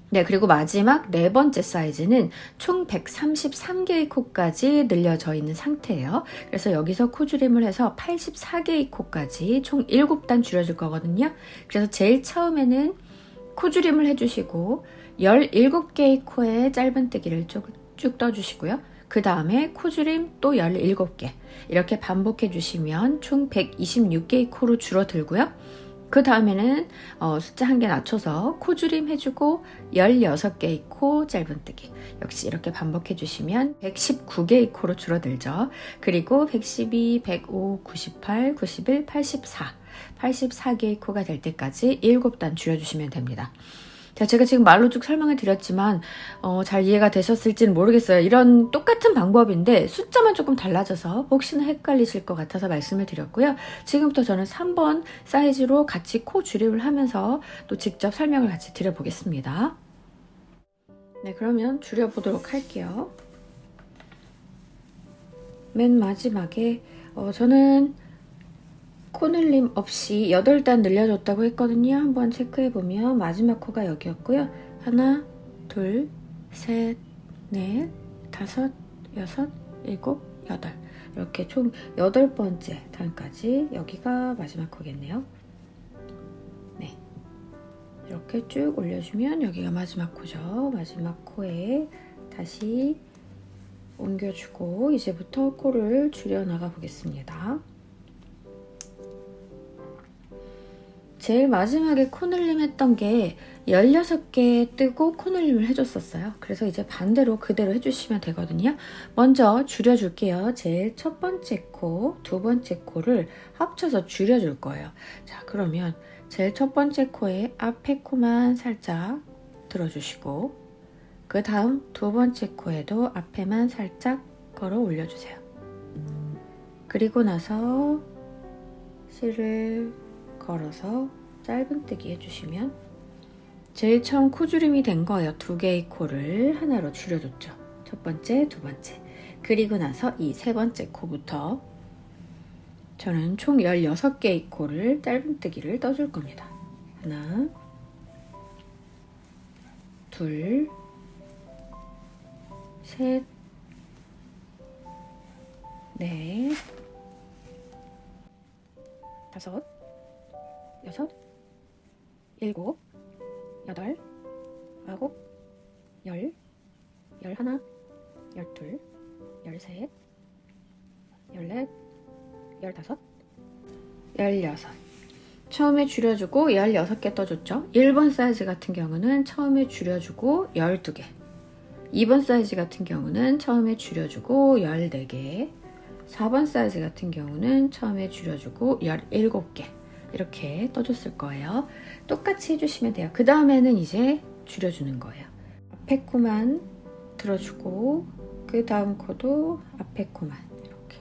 네, 그리고 마지막 4번째 사이즈는 총 133개의 코까지 늘려져 있는 상태예요. 그래서 여기서 코줄임을 해서 84개의 코까지 총 7단 줄여줄 거거든요. 그래서 제일 처음에는 코줄임을 해주시고 17개의 코에 짧은뜨기를 쭉 떠주시고요. 그 다음에 코줄임 또 17개 이렇게 반복해 주시면 총 126개의 코로 줄어들고요. 그 다음에는 숫자 한 개 낮춰서 코줄임 해주고 16개의 코 짧은뜨기 역시 이렇게 반복해 주시면 119개의 코로 줄어들죠. 그리고 112, 105, 98, 91, 84 84개의 코가 될 때까지 7단 줄여주시면 됩니다. 자, 제가 지금 말로 쭉 설명을 드렸지만 잘 이해가 되셨을지는 모르겠어요. 이런 똑같은 방법인데 숫자만 조금 달라져서 혹시나 헷갈리실 것 같아서 말씀을 드렸고요. 지금부터 저는 3번 사이즈로 같이 코 줄임을 하면서 또 직접 설명을 같이 드려보겠습니다. 네, 그러면 줄여보도록 할게요. 맨 마지막에 저는 코늘림 없이 8단 늘려줬다고 했거든요. 한번 체크해보면 마지막 코가 여기였고요. 하나, 둘, 셋, 넷, 다섯, 여섯, 일곱, 여덟 이렇게 총 8번째 단까지 여기가 마지막 코겠네요. 네, 이렇게 쭉 올려주면 여기가 마지막 코죠. 마지막 코에 다시 옮겨주고 이제부터 코를 줄여 나가 보겠습니다. 제일 마지막에 코늘림 했던 게 16개 뜨고 코늘림을 해줬었어요. 그래서 이제 반대로 그대로 해주시면 되거든요. 먼저 줄여줄게요. 제일 첫 번째 코, 두 번째 코를 합쳐서 줄여줄 거예요. 자, 그러면 제일 첫 번째 코에 앞에 코만 살짝 들어주시고, 그 다음 두 번째 코에도 앞에만 살짝 걸어 올려주세요. 그리고 나서 실을 걸어서 짧은뜨기 해주시면 제일 처음 코주름이 된 거예요. 두 개의 코를 하나로 줄여줬죠. 첫 번째, 두 번째. 그리고 나서 이 세 번째 코부터 저는 총 16개의 코를 짧은뜨기를 떠줄 겁니다. 하나, 둘, 셋, 넷, 다섯, 여섯, 일곱, 여덟, 아홉, 열, 열하나, 열둘, 열셋, 열넷, 열다섯, 열여섯. 처음에 줄여주고 16개 떠줬죠. 1번 사이즈 같은 경우는 처음에 줄여주고 12개, 2번 사이즈 같은 경우는 처음에 줄여주고 14개, 4번 사이즈 같은 경우는 처음에 줄여주고 17개 이렇게 떠줬을 거예요. 똑같이 해주시면 돼요. 그 다음에는 이제 줄여주는 거예요. 앞에 코만 들어주고 그 다음 코도 앞에 코만 이렇게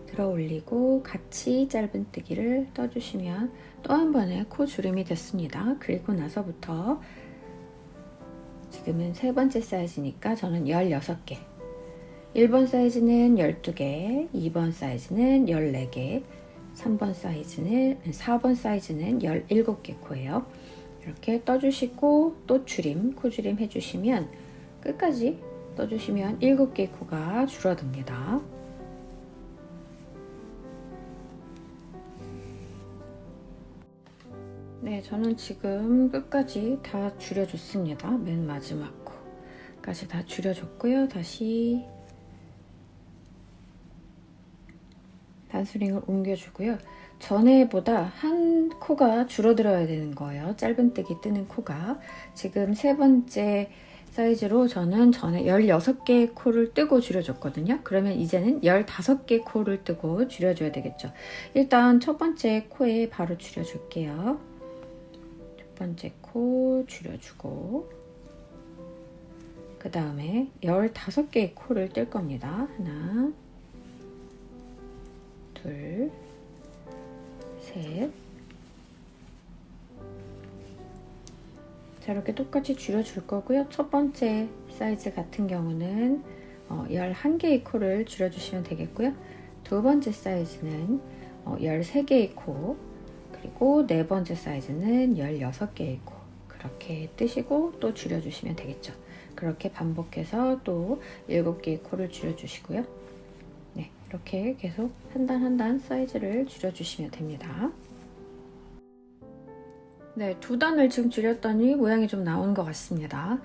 들어 올리고 같이 짧은뜨기를 떠주시면 또 한 번의 코 주름이 됐습니다. 그리고 나서부터 지금은 세 번째 사이즈니까 저는 16개, 1번 사이즈는 12개, 2번 사이즈는 14개, 4번 사이즈는 17개 코예요. 이렇게 떠주시고 또 줄임, 코줄임 해주시면 끝까지 떠주시면 7개 코가 줄어듭니다. 네, 저는 지금 끝까지 다 줄여줬습니다. 맨 마지막 코까지 다 줄여줬고요. 다시 단수링을 옮겨주고요. 전에보다 한 코가 줄어들어야 되는 거예요. 짧은뜨기 뜨는 코가. 지금 세 번째 사이즈로 저는 전에 16개의 코를 뜨고 줄여줬거든요. 그러면 이제는 15개 코를 뜨고 줄여줘야 되겠죠. 일단 첫 번째 코에 바로 줄여줄게요. 첫 번째 코 줄여주고 그 다음에 15개의 코를 뜰 겁니다. 하나, 둘, 셋. 자, 이렇게 똑같이 줄여줄 거고요. 첫 번째 사이즈 같은 경우는 11개의 코를 줄여주시면 되겠고요. 두 번째 사이즈는 13개의 코, 그리고 네 번째 사이즈는 16개의 코. 그렇게 뜨시고 또 줄여주시면 되겠죠. 그렇게 반복해서 또 7개의 코를 줄여주시고요. 네, 이렇게 계속 한 단 한 단 사이즈를 줄여주시면 됩니다. 네, 두 단을 지금 줄였더니 모양이 좀 나온 것 같습니다.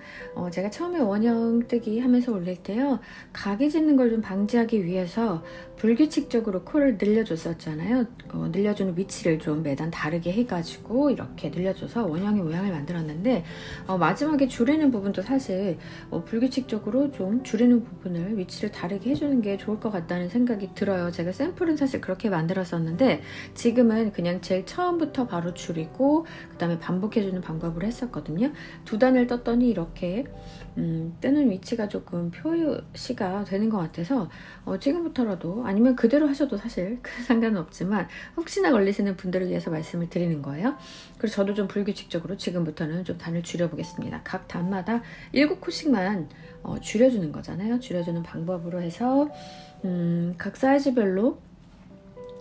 제가 처음에 원형 뜨기 하면서 올릴 때요, 각이 짖는 걸 좀 방지하기 위해서 불규칙적으로 코를 늘려줬었잖아요. 늘려주는 위치를 좀 매단 다르게 해가지고 이렇게 늘려줘서 원형의 모양을 만들었는데 마지막에 줄이는 부분도 사실 불규칙적으로 좀 줄이는 부분을 위치를 다르게 해주는 게 좋을 것 같다는 생각이 들어요. 제가 샘플은 사실 그렇게 만들었었는데 지금은 그냥 제일 처음부터 바로 줄이고 그 다음에 반복해주는 방법을 했었거든요. 두 단을 떴더니 이렇게 뜨는 위치가 조금 표시가 되는 것 같아서 지금부터라도 아니면 그대로 하셔도 사실 큰 상관은 없지만 혹시나 걸리시는 분들을 위해서 말씀을 드리는 거예요. 그래서 저도 좀 불규칙적으로 지금부터는 좀 단을 줄여보겠습니다. 각 단마다 7코씩만 줄여주는 거잖아요. 줄여주는 방법으로 해서 각 사이즈별로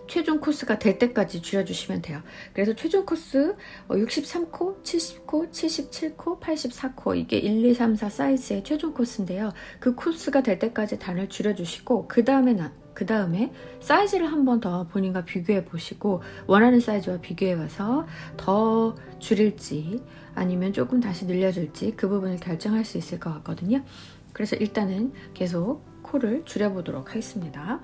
최종 코스가 될 때까지 줄여주시면 돼요. 그래서 최종 코스 63코, 70코, 77코, 84코 이게 1, 2, 3, 4 사이즈의 최종 코스인데요. 그 코스가 될 때까지 단을 줄여주시고 그 다음에 사이즈를 한 번 더 본인과 비교해 보시고 원하는 사이즈와 비교해 와서 더 줄일지 아니면 조금 다시 늘려줄지 그 부분을 결정할 수 있을 것 같거든요. 그래서 일단은 계속 코를 줄여보도록 하겠습니다.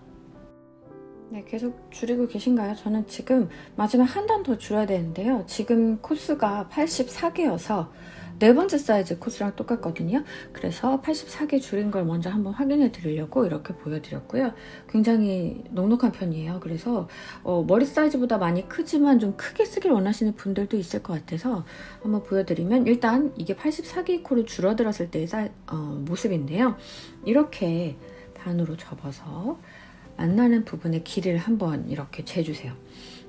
네, 계속 줄이고 계신가요? 저는 지금 마지막 한 단 더 줄여야 되는데요. 지금 코스가 84개여서 네 번째 사이즈 코스랑 똑같거든요. 그래서 84개 줄인 걸 먼저 한번 확인해 드리려고 이렇게 보여드렸고요. 굉장히 넉넉한 편이에요. 그래서 머리 사이즈보다 많이 크지만 좀 크게 쓰길 원하시는 분들도 있을 것 같아서 한번 보여드리면, 일단 이게 84개 코로 줄어들었을 때의 모습인데요. 이렇게 반으로 접어서 만나는 부분의 길이를 한번 이렇게 재주세요.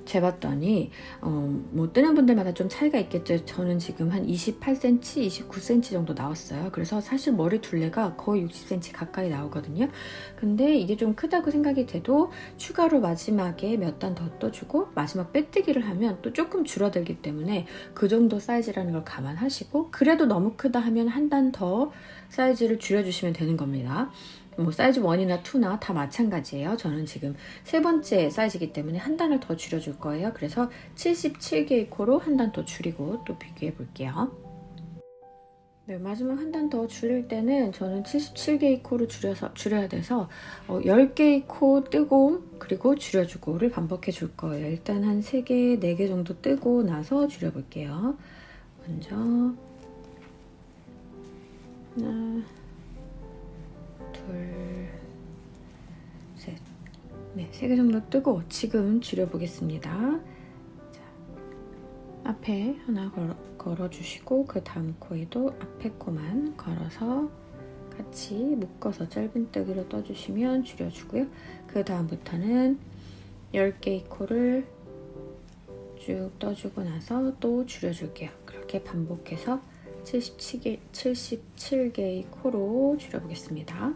재봤더니 뭐 뜨는 분들마다 좀 차이가 있겠죠. 저는 지금 한 28cm, 29cm 정도 나왔어요. 그래서 사실 머리 둘레가 거의 60cm 가까이 나오거든요. 근데 이게 좀 크다고 생각이 돼도 추가로 마지막에 몇 단 더 떠주고 마지막 빼뜨기를 하면 또 조금 줄어들기 때문에 그 정도 사이즈라는 걸 감안하시고, 그래도 너무 크다 하면 한 단 더 사이즈를 줄여주시면 되는 겁니다. 뭐 사이즈 1이나 2나 다 마찬가지예요. 저는 지금 세 번째 사이즈이기 때문에 한 단을 더 줄여줄 거예요. 그래서 77개의 코로 한 단 더 줄이고 또 비교해 볼게요. 네, 마지막 한 단 더 줄일 때는 저는 77개의 코로 줄여야 돼서 10개의 코 뜨고 그리고 줄여주고를 반복해 줄 거예요. 일단 한 3개, 4개 정도 뜨고 나서 줄여볼게요. 먼저 하나, 둘, 셋. 네, 3개 정도 뜨고 지금 줄여보겠습니다. 자, 앞에 하나 걸어주시고 그 다음 코에도 앞에 코만 걸어서 같이 묶어서 짧은뜨기로 떠주시면 줄여주고요. 그 다음부터는 10개의 코를 쭉 떠주고 나서 또 줄여줄게요. 그렇게 반복해서 77개의 코로 줄여보겠습니다.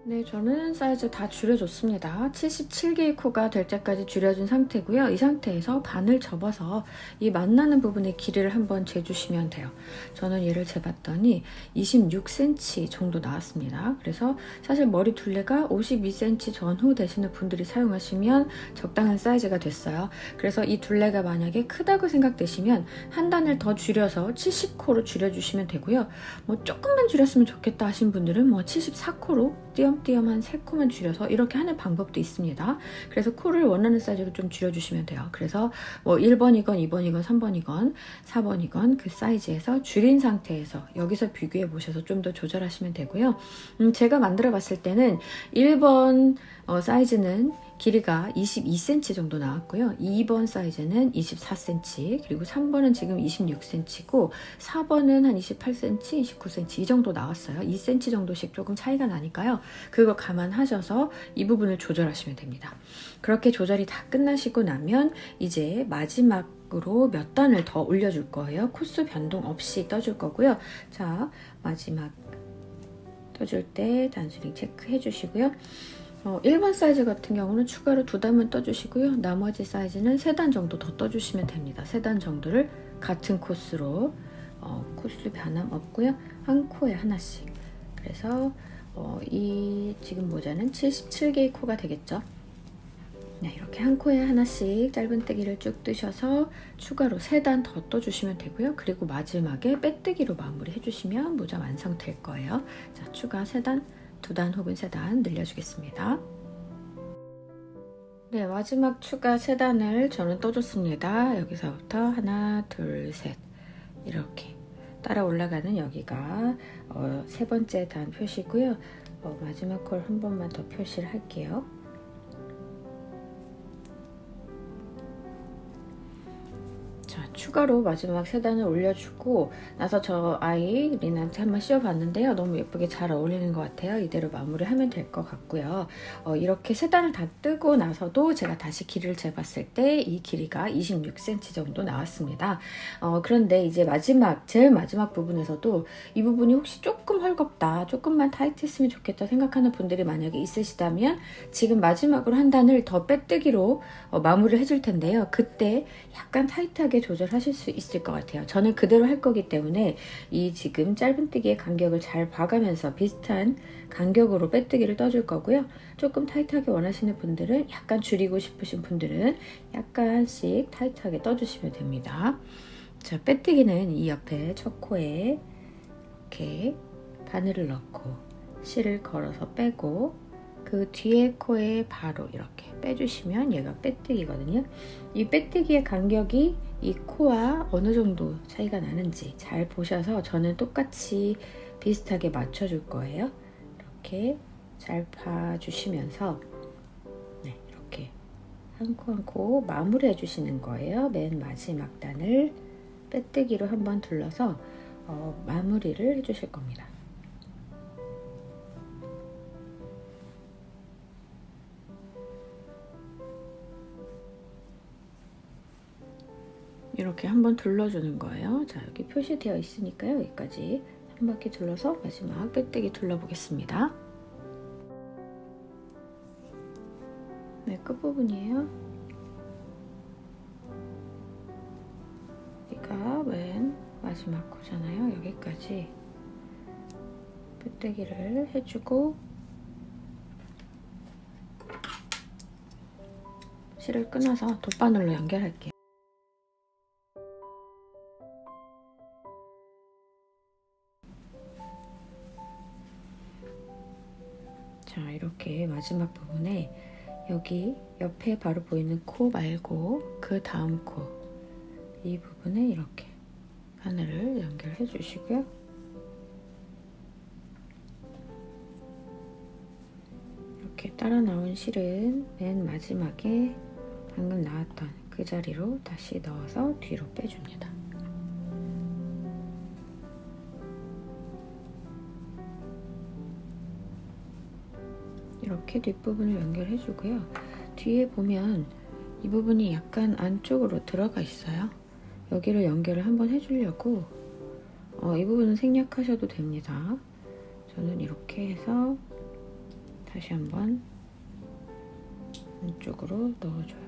네, 저는 사이즈 다 줄여줬습니다. 77개의 코가 될 때까지 줄여준 상태고요. 이 상태에서 반을 접어서 이 만나는 부분의 길이를 한번 재주시면 돼요. 저는 얘를 재봤더니 26cm 정도 나왔습니다. 그래서 사실 머리 둘레가 52cm 전후 되시는 분들이 사용하시면 적당한 사이즈가 됐어요. 그래서 이 둘레가 만약에 크다고 생각되시면 한 단을 더 줄여서 70코로 줄여주시면 되고요. 뭐 조금만 줄였으면 좋겠다 하신 분들은 뭐 74코로 띄엄띄엄 한 3코만 줄여서 이렇게 하는 방법도 있습니다. 그래서 코를 원하는 사이즈로 좀 줄여주시면 돼요. 그래서 뭐 1번이건 2번이건 3번이건 4번이건 그 사이즈에서 줄인 상태에서 여기서 비교해 보셔서 좀 더 조절하시면 되고요. 제가 만들어 봤을 때는 1번 사이즈는 길이가 22cm 정도 나왔고요. 2번 사이즈는 24cm, 그리고 3번은 지금 26cm고 4번은 한 28cm, 29cm 이 정도 나왔어요. 2cm 정도씩 조금 차이가 나니까요. 그걸 감안하셔서 이 부분을 조절하시면 됩니다. 그렇게 조절이 다 끝나시고 나면 이제 마지막으로 몇 단을 더 올려줄 거예요. 코스 변동 없이 떠줄 거고요. 자, 마지막 떠줄 때 단수링 체크해 주시고요. 1번 사이즈 같은 경우는 추가로 2단만 떠주시고요. 나머지 사이즈는 3단 정도 더 떠주시면 됩니다. 3단 정도를 같은 코스로 코스 변함 없고요. 한 코에 하나씩. 그래서 이 지금 모자는 77개의 코가 되겠죠. 네, 이렇게 한 코에 하나씩 짧은뜨기를 쭉 뜨셔서 추가로 3단 더 떠주시면 되고요. 그리고 마지막에 빼뜨기로 마무리 해주시면 모자 완성될 거예요. 자, 추가 3단, 2단 혹은 3단 늘려주겠습니다. 네, 마지막 추가 3단을 저는 떠줬습니다. 여기서부터 하나, 둘, 셋 이렇게 따라 올라가는 여기가 세 번째 단 표시고요. 마지막 걸 한 번만 더 표시를 할게요. 자, 추가로 마지막 3단을 올려주고 나서 저 아이 린한테 한번 씌워봤는데요. 너무 예쁘게 잘 어울리는 것 같아요. 이대로 마무리하면 될 것 같고요. 이렇게 3단을 다 뜨고 나서도 제가 다시 길이를 재봤을 때 이 길이가 26cm 정도 나왔습니다. 그런데 이제 제일 마지막 부분에서도 이 부분이 혹시 조금 헐겁다, 조금만 타이트했으면 좋겠다 생각하는 분들이 만약에 있으시다면 지금 마지막으로 한 단을 더 빼뜨기로 마무리를 해줄 텐데요. 그때 약간 타이트하게 조절하실 수 있을 것 같아요. 저는 그대로 할 거기 때문에 이 지금 짧은뜨기의 간격을 잘 봐가면서 비슷한 간격으로 빼뜨기를 떠줄 거고요. 조금 타이트하게 원하시는 분들은, 약간 줄이고 싶으신 분들은 약간씩 타이트하게 떠주시면 됩니다. 자, 빼뜨기는 이 옆에 첫 코에 이렇게 바늘을 넣고 실을 걸어서 빼고 그 그 뒤에 코에 바로 이렇게 빼주시면 얘가 빼뜨기거든요. 이 빼뜨기의 간격이 이 코와 어느 정도 차이가 나는지 잘 보셔서 저는 똑같이 비슷하게 맞춰줄 거예요. 이렇게 잘 봐주시면서 네, 이렇게 한 코 한 코 마무리해 주시는 거예요. 맨 마지막 단을 빼뜨기로 한번 둘러서 마무리를 해주실 겁니다. 이렇게 한번 둘러주는 거예요. 자, 여기 표시되어 있으니까요. 여기까지 한 바퀴 둘러서 마지막 빼뜨기 둘러보겠습니다. 네, 끝부분이에요. 여기가 맨 마지막 코잖아요. 여기까지 빼뜨기를 해주고 실을 끊어서 돗바늘로 연결할게요. 자, 이렇게 마지막 부분에 여기 옆에 바로 보이는 코 말고 그 다음 코 이 부분에 이렇게 바늘을 연결해 주시고요. 이렇게 따라 나온 실은 맨 마지막에 방금 나왔던 그 자리로 다시 넣어서 뒤로 빼줍니다. 이렇게 뒷부분을 연결해 주고요. 뒤에 보면 이 부분이 약간 안쪽으로 들어가 있어요. 여기를 연결을 한번 해주려고 이 부분은 생략하셔도 됩니다. 저는 이렇게 해서 다시 한번 안쪽으로 넣어줘요.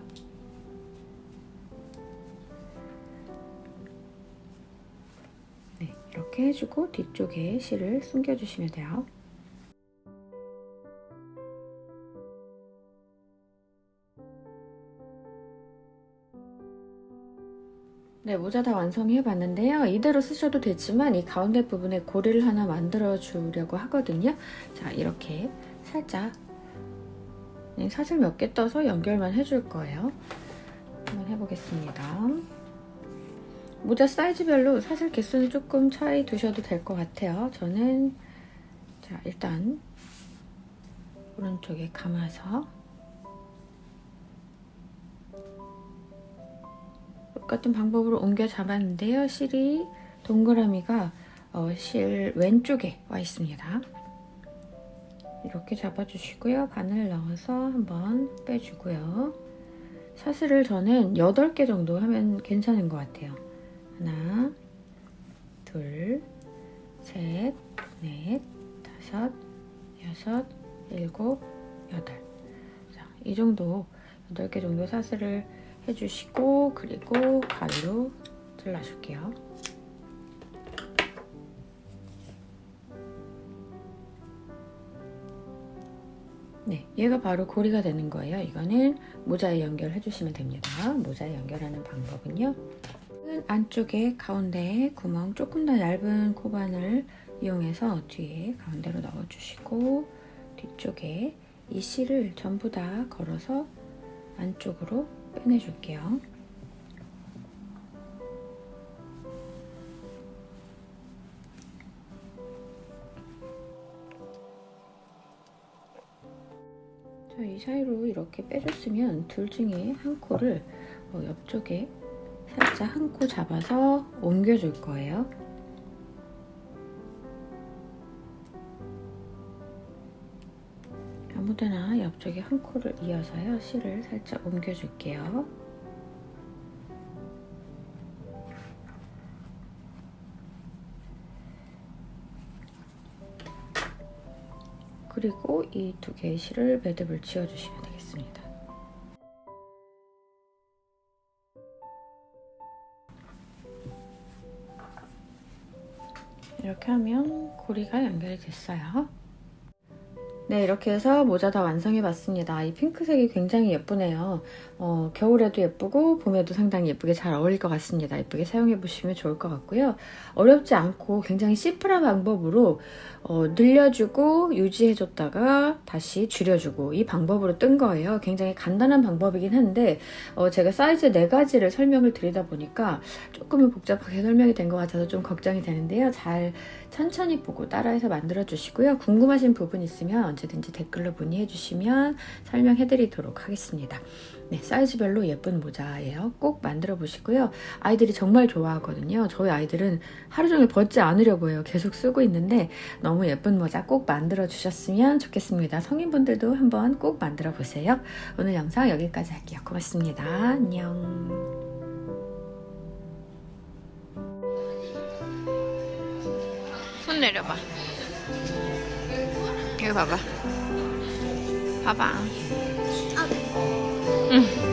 네, 이렇게 해주고 뒤쪽에 실을 숨겨주시면 돼요. 네, 모자 다 완성해 봤는데요. 이대로 쓰셔도 되지만 이 가운데 부분에 고리를 하나 만들어 주려고 하거든요. 자, 이렇게 살짝 사슬 몇 개 떠서 연결만 해줄 거예요. 한번 해보겠습니다. 모자 사이즈별로 사슬 개수는 조금 차이 두셔도 될 것 같아요. 저는 자, 일단 오른쪽에 감아서 똑같은 방법으로 옮겨 잡았는데요. 실이 동그라미가 실 왼쪽에 와 있습니다. 이렇게 잡아주시고요. 바늘 넣어서 한번 빼주고요. 사슬을 저는 8개 정도 하면 괜찮은 것 같아요. 하나, 둘, 셋, 넷, 다섯, 여섯, 일곱, 여덟. 자, 이 정도 8개 정도 사슬을 해주시고 그리고 가위로 잘라줄게요. 네, 얘가 바로 고리가 되는 거예요. 이거는 모자에 연결해 주시면 됩니다. 모자에 연결하는 방법은요. 안쪽에 가운데에 구멍 조금 더 얇은 코바늘 이용해서 뒤에 가운데로 넣어주시고 뒤쪽에 이 실을 전부 다 걸어서 안쪽으로 빼내줄게요. 자, 이 사이로 이렇게 빼줬으면 둘 중에 한 코를 옆쪽에 살짝 한 코 잡아서 옮겨줄 거예요. 아무데나 옆쪽에 한 코를 이어서요. 실을 살짝 옮겨줄게요. 그리고 이 두 개의 실을 매듭을 지어주시면 되겠습니다. 이렇게 하면 고리가 연결이 됐어요. 네, 이렇게 해서 모자 다 완성해 봤습니다. 이 핑크색이 굉장히 예쁘네요. 겨울에도 예쁘고 봄에도 상당히 예쁘게 잘 어울릴 것 같습니다. 예쁘게 사용해 보시면 좋을 것 같고요. 어렵지 않고 굉장히 심플한 방법으로 늘려주고 유지해줬다가 다시 줄여주고 이 방법으로 뜬 거예요. 굉장히 간단한 방법이긴 한데 제가 사이즈 4가지를 설명을 드리다 보니까 조금은 복잡하게 설명이 된 것 같아서 좀 걱정이 되는데요. 잘 천천히 보고 따라해서 만들어 주시고요. 궁금하신 부분 있으면 언제든지 댓글로 문의해 주시면 설명해 드리도록 하겠습니다. 네, 사이즈별로 예쁜 모자예요. 꼭 만들어 보시고요. 아이들이 정말 좋아하거든요. 저희 아이들은 하루 종일 벗지 않으려고 해요. 계속 쓰고 있는데 너무 예쁜 모자 꼭 만들어 주셨으면 좋겠습니다. 성인분들도 한번 꼭 만들어 보세요. 오늘 영상 여기까지 할게요. 고맙습니다. 안녕. 손 내려봐. 이거 봐봐. 봐봐. 응.